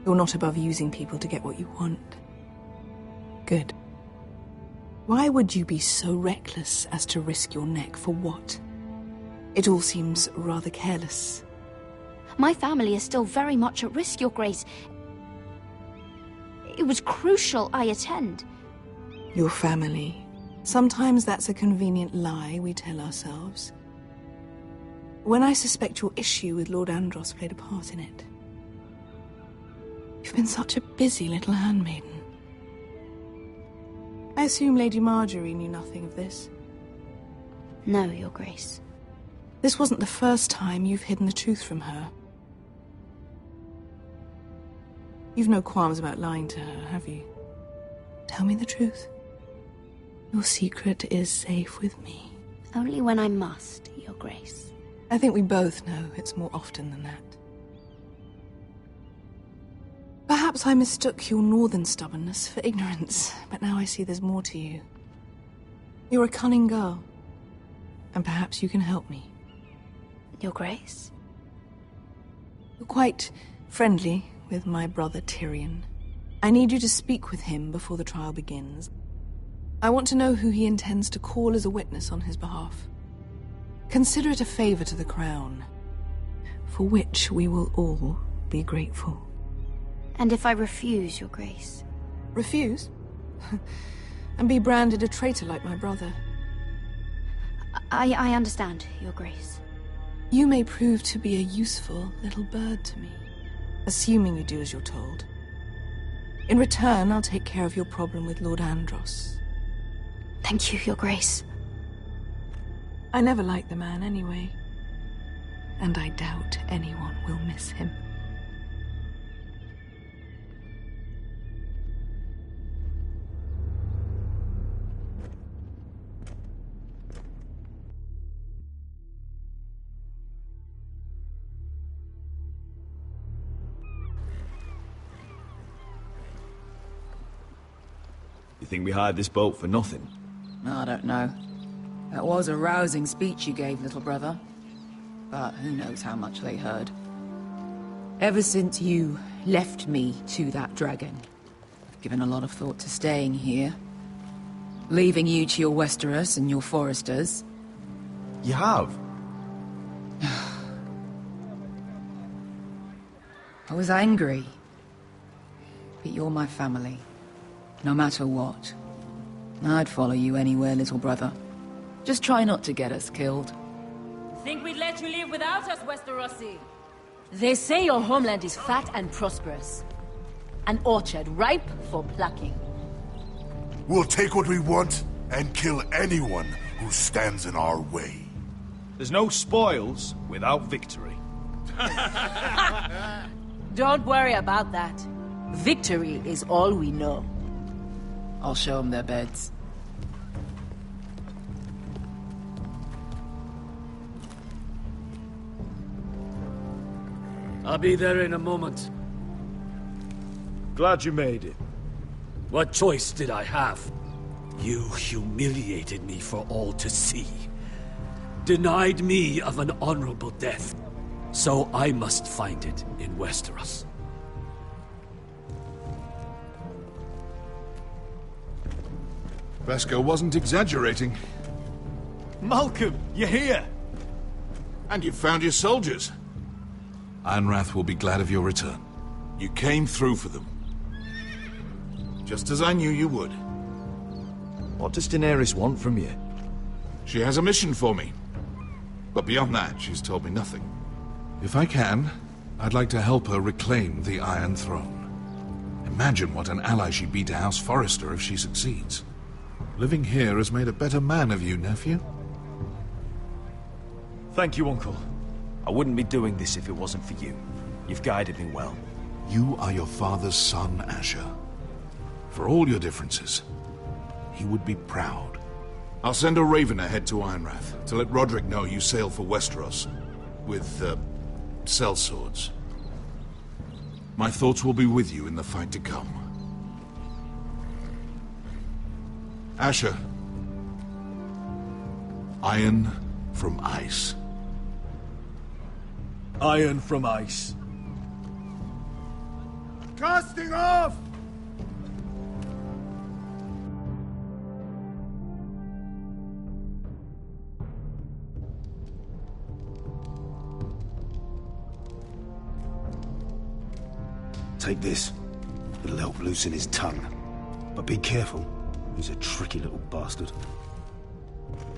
You're not above using people to get what you want. Good. Why would you be so reckless as to risk your neck for what? It all seems rather careless. My family is still very much at risk, Your Grace. It was crucial I attend. Your family. Sometimes that's a convenient lie we tell ourselves. When I suspect your issue with Lord Andros played a part in it. You've been such a busy little handmaiden. I assume Lady Marjorie knew nothing of this. No, Your Grace. This wasn't the first time you've hidden the truth from her. You've no qualms about lying to her, have you? Tell me the truth. Your secret is safe with me. Only when I must, Your Grace. I think we both know it's more often than that. Perhaps I mistook your northern stubbornness for ignorance, but now I see there's more to you. You're a cunning girl, and perhaps you can help me. Your Grace? You're quite friendly with my brother Tyrion. I need you to speak with him before the trial begins. I want to know who he intends to call as a witness on his behalf. Consider it a favor to the crown, for which we will all be grateful. And if I refuse, Your Grace? Refuse? And be branded a traitor like my brother? I understand, Your Grace. You may prove to be a useful little bird to me, assuming you do as you're told. In return, I'll take care of your problem with Lord Andros. Thank you, Your Grace. I never liked the man anyway, and I doubt anyone will miss him. You think we hired this boat for nothing? I don't know. That was a rousing speech you gave, little brother. But who knows how much they heard. Ever since you left me to that dragon, I've given a lot of thought to staying here. Leaving you to your Westeros and your Foresters. You have? I was angry. But you're my family. No matter what. I'd follow you anywhere, little brother. Just try not to get us killed. Think we'd let you leave without us, Westerosi? They say your homeland is fat and prosperous. An orchard ripe for plucking. We'll take what we want and kill anyone who stands in our way. There's no spoils without victory. Don't worry about that. Victory is all we know. I'll show them their beds. I'll be there in a moment. Glad you made it. What choice did I have? You humiliated me for all to see. Denied me of an honorable death. So I must find it in Westeros. Vesco wasn't exaggerating. Malcolm, you're here! And you've found your soldiers. Ironrath will be glad of your return. You came through for them. Just as I knew you would. What does Daenerys want from you? She has a mission for me. But beyond that, she's told me nothing. If I can, I'd like to help her reclaim the Iron Throne. Imagine what an ally she'd be to House Forrester if she succeeds. Living here has made a better man of you, nephew. Thank you, Uncle. I wouldn't be doing this if it wasn't for you. You've guided me well. You are your father's son, Asher. For all your differences, he would be proud. I'll send a raven ahead to Ironrath to let Roderick know you sail for Westeros with, sellswords. My thoughts will be with you in the fight to come. Asher. Iron from ice. Iron from ice. Casting off! Take this. It'll help loosen his tongue. But be careful. He's a tricky little bastard.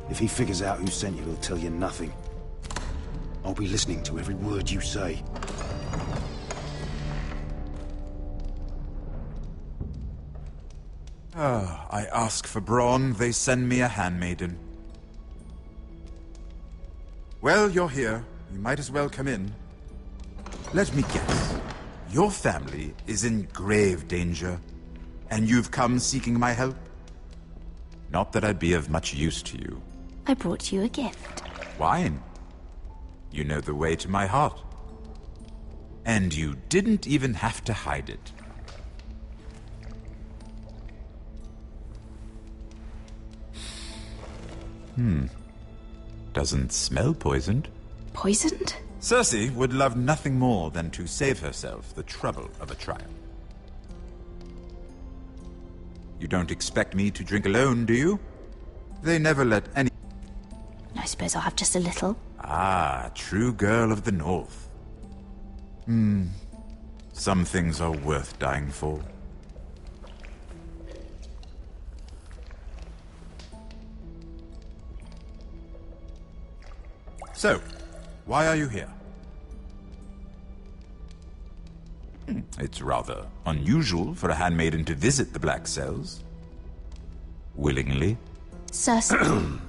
If he figures out who sent you, he'll tell you nothing. I'll be listening to every word you say. I ask for brawn, they send me a handmaiden. Well, you're here. You might as well come in. Let me guess. Your family is in grave danger, and you've come seeking my help? Not that I'd be of much use to you. I brought you a gift. Wine. You know the way to my heart. And you didn't even have to hide it. Doesn't smell poisoned. Poisoned? Cersei would love nothing more than to save herself the trouble of a trial. You don't expect me to drink alone, do you? They never let any... I suppose I'll have just a little. Ah, true girl of the North. Some things are worth dying for. So, why are you here? It's rather unusual for a handmaiden to visit the Black Cells. Willingly. Cersei.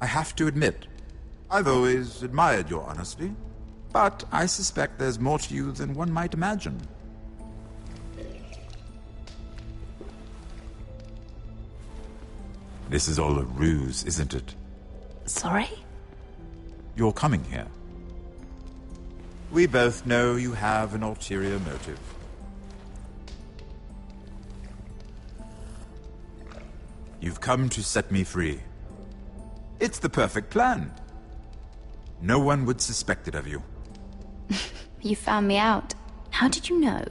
I have to admit, I've always admired your honesty, but I suspect there's more to you than one might imagine. This is all a ruse, isn't it? Sorry? You're coming here. We both know you have an ulterior motive. You've come to set me free. It's the perfect plan. No one would suspect it of you. You found me out. How did you know?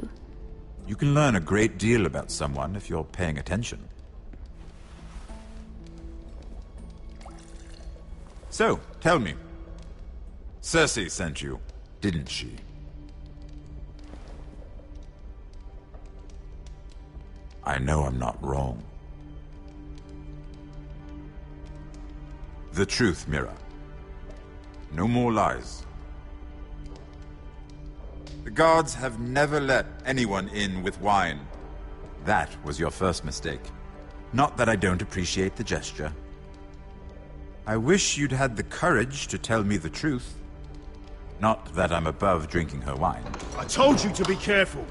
You can learn a great deal about someone if you're paying attention. So, tell me. Cersei sent you, didn't she? I know I'm not wrong. The truth, Mira. No more lies. The guards have never let anyone in with wine. That was your first mistake. Not that I don't appreciate the gesture. I wish you'd had the courage to tell me the truth. Not that I'm above drinking her wine. I told you to be careful.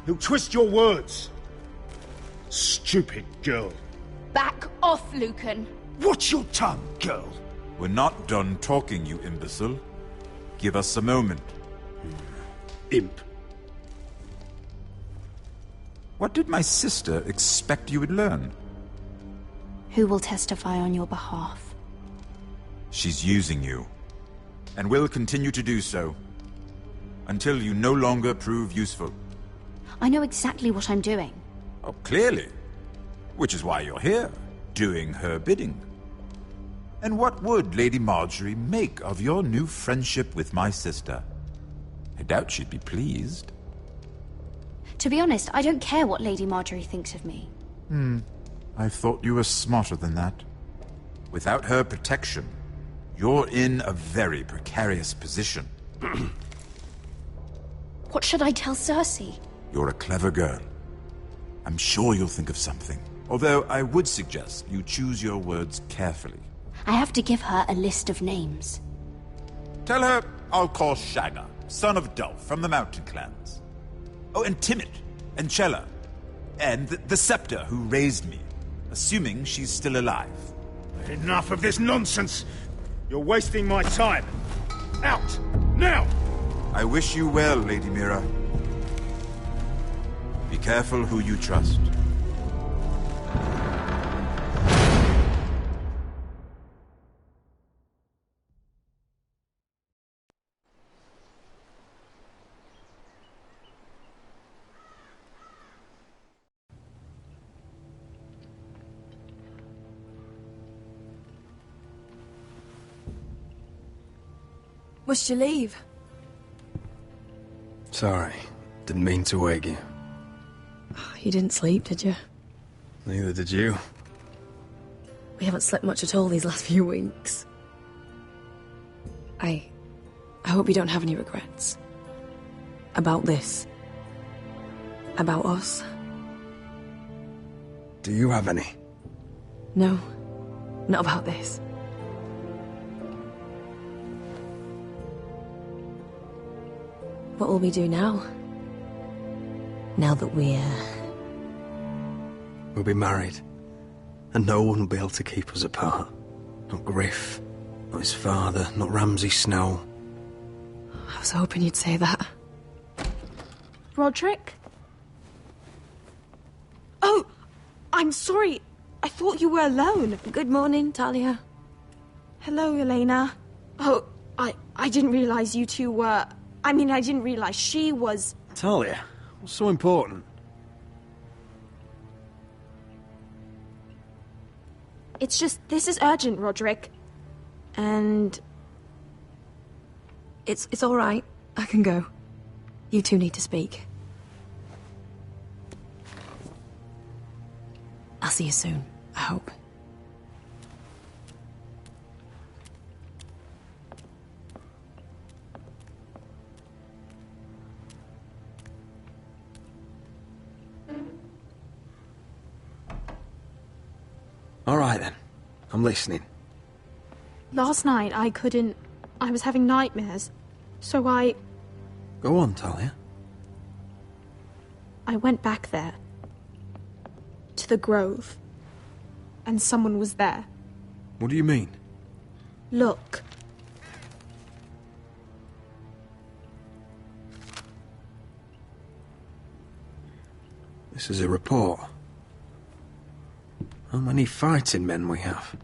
He'll twist your words. Stupid girl. Back off, Lucan. Watch your tongue, girl. We're not done talking, you imbecile. Give us a moment. Imp. What did my sister expect you would learn? Who will testify on your behalf? She's using you, and will continue to do so, until you no longer prove useful. I know exactly what I'm doing. Oh, clearly. Which is why you're here, doing her bidding. And what would Lady Marjorie make of your new friendship with my sister? I doubt she'd be pleased. To be honest, I don't care what Lady Marjorie thinks of me. I thought you were smarter than that. Without her protection, you're in a very precarious position. What should I tell Cersei? You're a clever girl. I'm sure you'll think of something. Although I would suggest you choose your words carefully. I have to give her a list of names. Tell her I'll call Shagga, son of Dolph from the Mountain Clans. Oh, and Timid, and Chella, and the Scepter who raised me, assuming she's still alive. Enough of this nonsense! You're wasting my time! Out! Now! I wish you well, Lady Mira. Be careful who you trust. Must you leave? Sorry. Didn't mean to wake you. You didn't sleep, did you? Neither did you. We haven't slept much at all these last few weeks. I hope you don't have any regrets. About this. About us. Do you have any? No. Not about this. What will we do now? Now that we're... We'll be married. And no one will be able to keep us apart. Not Griff, not his father, not Ramsay Snow. I was hoping you'd say that. Roderick? Oh, I'm sorry. I thought you were alone. Good morning, Talia. Hello, Elena. Oh, I didn't realize you two were... I didn't realize she was... Talia, what's so important? It's just, this is urgent, Roderick. And... It's all right. I can go. You two need to speak. I'll see you soon, I hope. All right, then. I'm listening. Last night, I was having nightmares. So I Go on, Talia. went back there. To the grove. And someone was there. What do you mean? Look. This is a report. How many fighting men we have?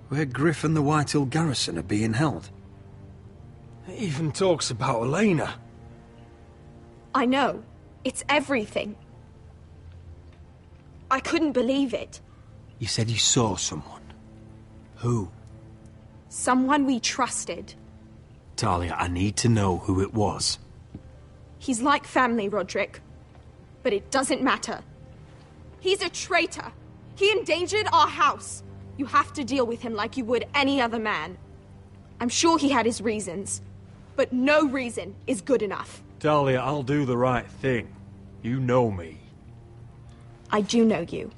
Where Griff and the Whitehill garrison are being held. It even talks about Elena. I know. It's everything. I couldn't believe it. You said you saw someone. Who? Someone we trusted. Talia, I need to know who it was. He's like family, Roderick. But it doesn't matter. He's a traitor. He endangered our house. You have to deal with him like you would any other man. I'm sure he had his reasons, but no reason is good enough. Talia, I'll do the right thing. You know me. I do know you.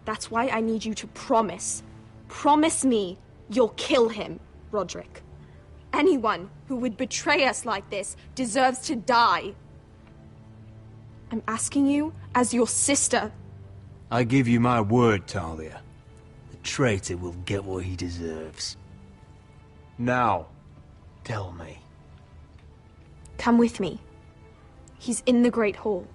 That's why I need you to promise. Promise me you'll kill him, Roderick. Anyone who would betray us like this deserves to die. I'm asking you as your sister. I give you my word, Talia. The traitor will get what he deserves. Now, tell me. Come with me. He's in the Great Hall.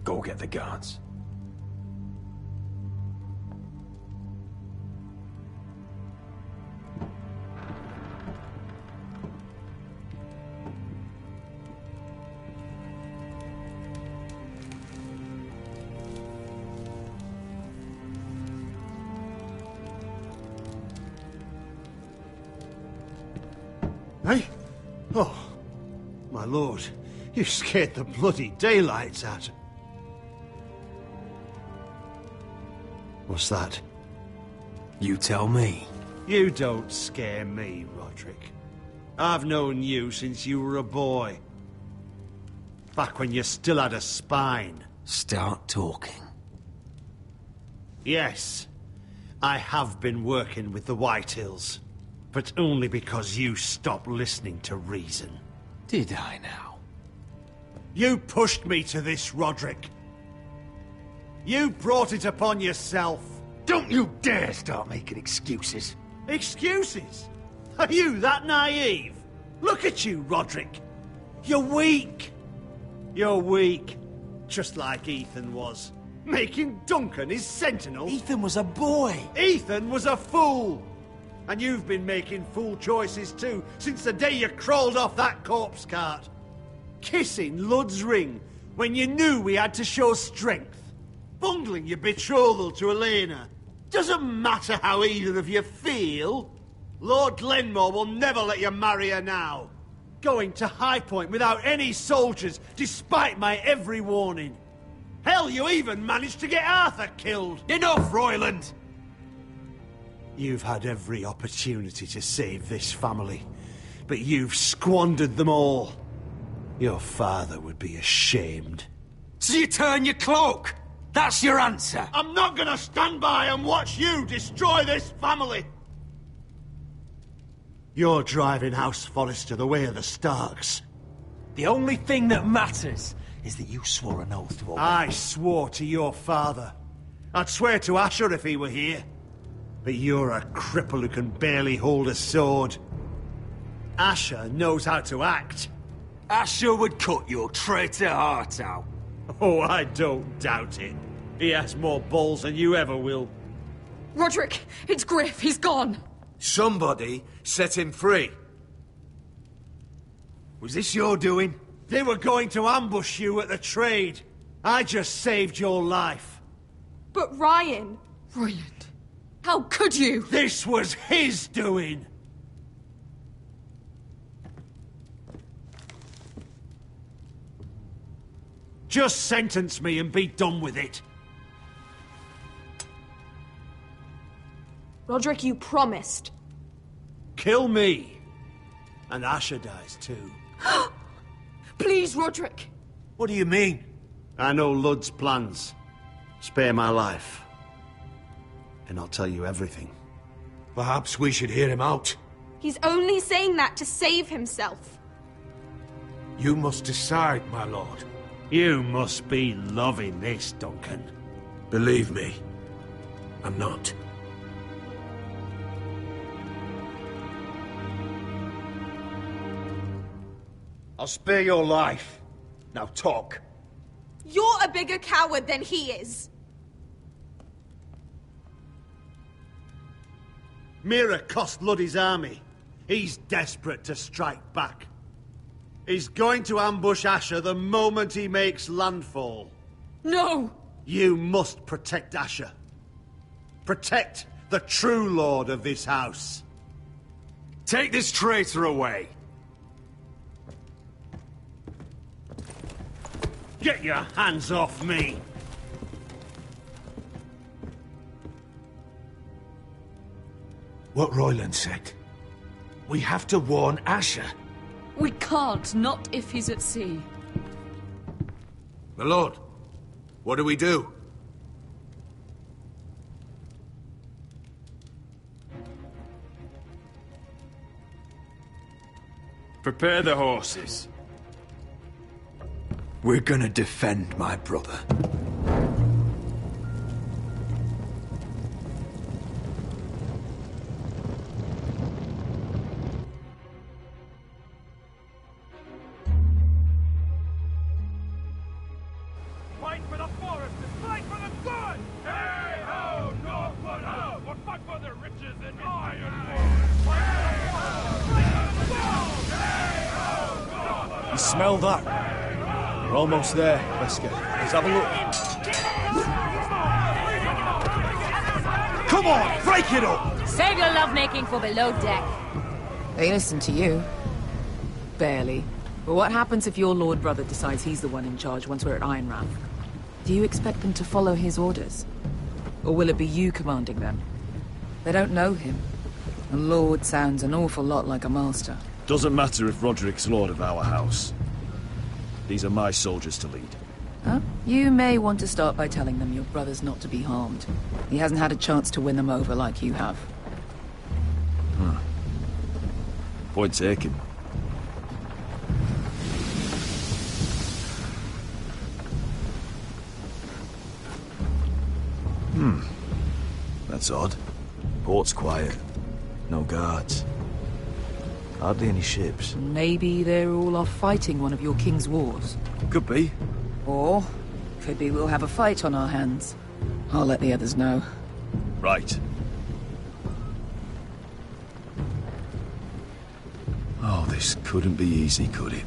Go get the guards. Hey? Oh, my lord, you scared the bloody daylights out. What's that? You tell me. You don't scare me, Roderick. I've known you since you were a boy. Back when you still had a spine. Start talking. Yes, I have been working with the Whitehills, but only because you stopped listening to reason. Did I now? You pushed me to this, Roderick. You brought it upon yourself. Don't you dare start making excuses. Excuses? Are you that naive? Look at you, Roderick. You're weak. You're weak. Just like Ethan was. Making Duncan his sentinel. Ethan was a boy. Ethan was a fool. And you've been making fool choices too, since the day you crawled off that corpse cart. Kissing Lud's ring when you knew we had to show strength. Bungling your betrothal to Elena. Doesn't matter how either of you feel. Lord Glenmore will never let you marry her now. Going to High Point without any soldiers, despite my every warning. Hell, you even managed to get Arthur killed. Enough, Royland! You've had every opportunity to save this family, but you've squandered them all. Your father would be ashamed. So you turn your cloak? That's your answer? I'm not gonna stand by and watch you destroy this family! You're driving House Forrester the way of the Starks. The only thing that matters is that you swore an oath to obey. I swore to your father. I'd swear to Asher if he were here. But you're a cripple who can barely hold a sword. Asher knows how to act. Asher would cut your traitor heart out. Oh, I don't doubt it. He has more balls than you ever will. Roderick, it's Griff. He's gone. Somebody set him free. Was this your doing? They were going to ambush you at the trade. I just saved your life. But Ryan... Royland, how could you? This was his doing. Just sentence me and be done with it. Roderick, you promised. Kill me. And Asher dies too. Please, Roderick. What do you mean? I know Lud's plans. Spare my life. And I'll tell you everything. Perhaps we should hear him out. He's only saying that to save himself. You must decide, my lord. You must be loving this, Duncan. Believe me, I'm not. I'll spare your life. Now talk. You're a bigger coward than he is. Mira cost Luddy's army. He's desperate to strike back. He's going to ambush Asher the moment he makes landfall. No! You must protect Asher. Protect the true lord of this house. Take this traitor away. Get your hands off me! What Royland said. We have to warn Asher. We can't, not if he's at sea. My lord, what do we do? Prepare the horses. We're gonna defend my brother. Fight for the forest and fight for the good! Hey ho, Northwood ho! Or fight for their riches and ironwood! You smell that? We're almost there, Wesker. Let's have a look. Come on, break it up! Save your lovemaking for below deck. They listen to you. Barely. But what happens if your lord brother decides he's the one in charge once we're at Ironrath? Do you expect them to follow his orders? Or will it be you commanding them? They don't know him. A lord sounds an awful lot like a master. Doesn't matter if Roderick's lord of our house. These are my soldiers to lead. Huh? You may want to start by telling them your brother's not to be harmed. He hasn't had a chance to win them over like you have. Huh. Point taken. That's odd. Port's quiet. No guards. Hardly any ships. Maybe they're all off fighting one of your king's wars. Could be. Or, could be we'll have a fight on our hands. I'll let the others know. Right. Oh, this couldn't be easy, could it?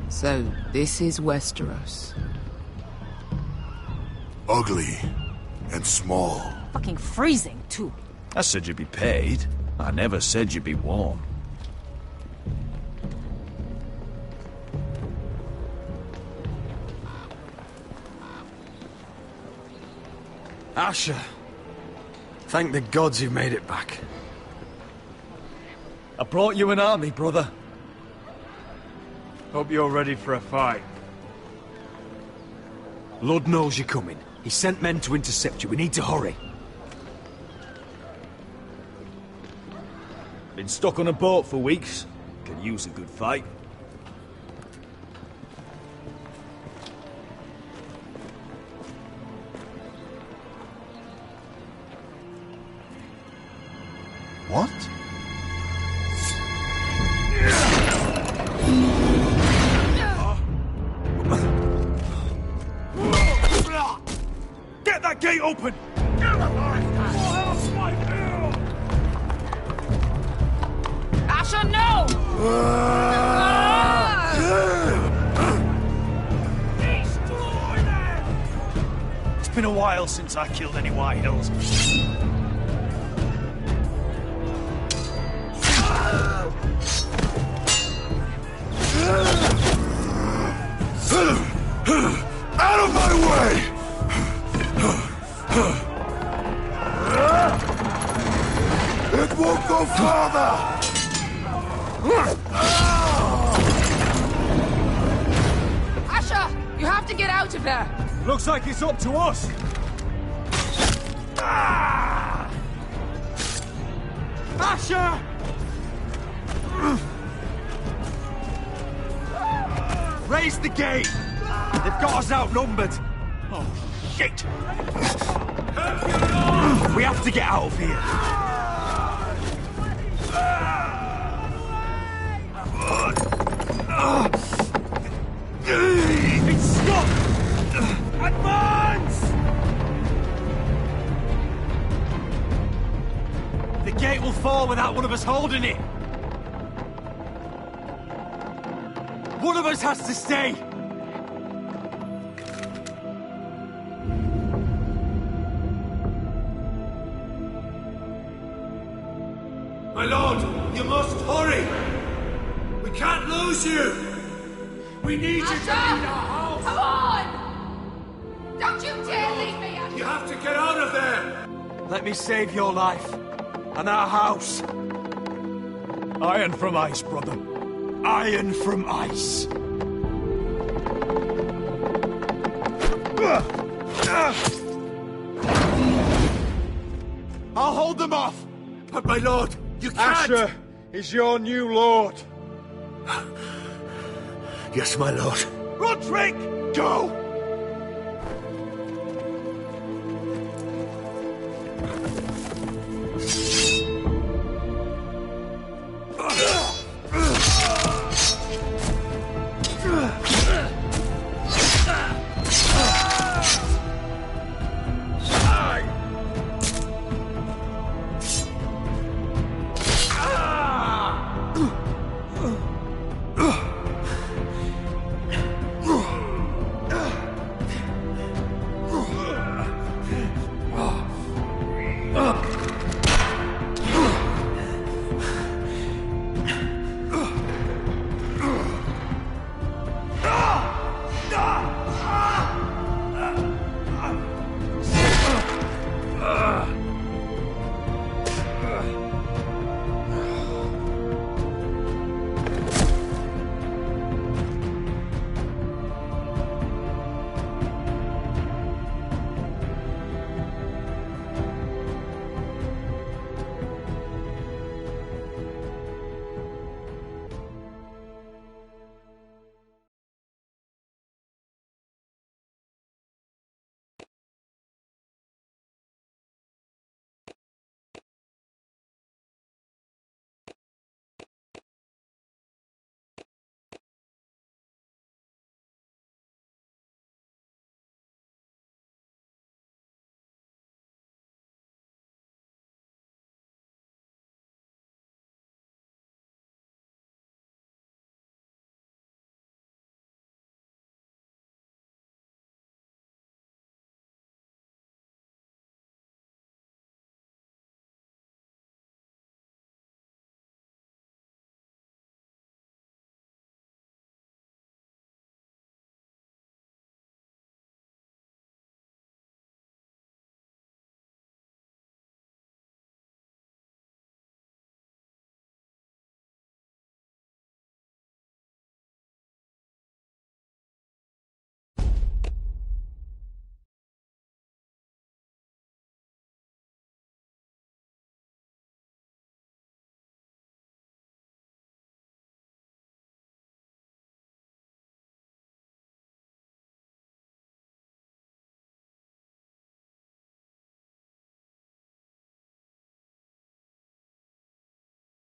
So, this is Westeros. Ugly and small. Fucking freezing, too. I said you'd be paid. I never said you'd be warm. Asher. Thank the gods you made it back. I brought you an army, brother. Hope you're ready for a fight. Lord knows you're coming. He sent men to intercept you. We need to hurry. Been stuck on a boat for weeks. Could use a good fight. What? Get that gate open! Asher, no! It's been a while since I killed any White Hills. Out of my way! It won't go farther! Asher! You have to get out of there! Looks like it's up to us! Asher! Raise the gate! They've got us outnumbered! Oh, Shit! We have to get out of here. It's stuck! Advance! The gate will fall without one of us holding it. One of us has to stay. My lord, you must hurry! We can't lose you! We need you to leave our house! Come on! Don't you dare leave me! You have to get out of there! Let me save your life. And our house. Iron from ice, brother. Iron from ice. I'll hold them off! But my lord, you can't! Asher is your new lord. Yes, my lord. Roderick! Go!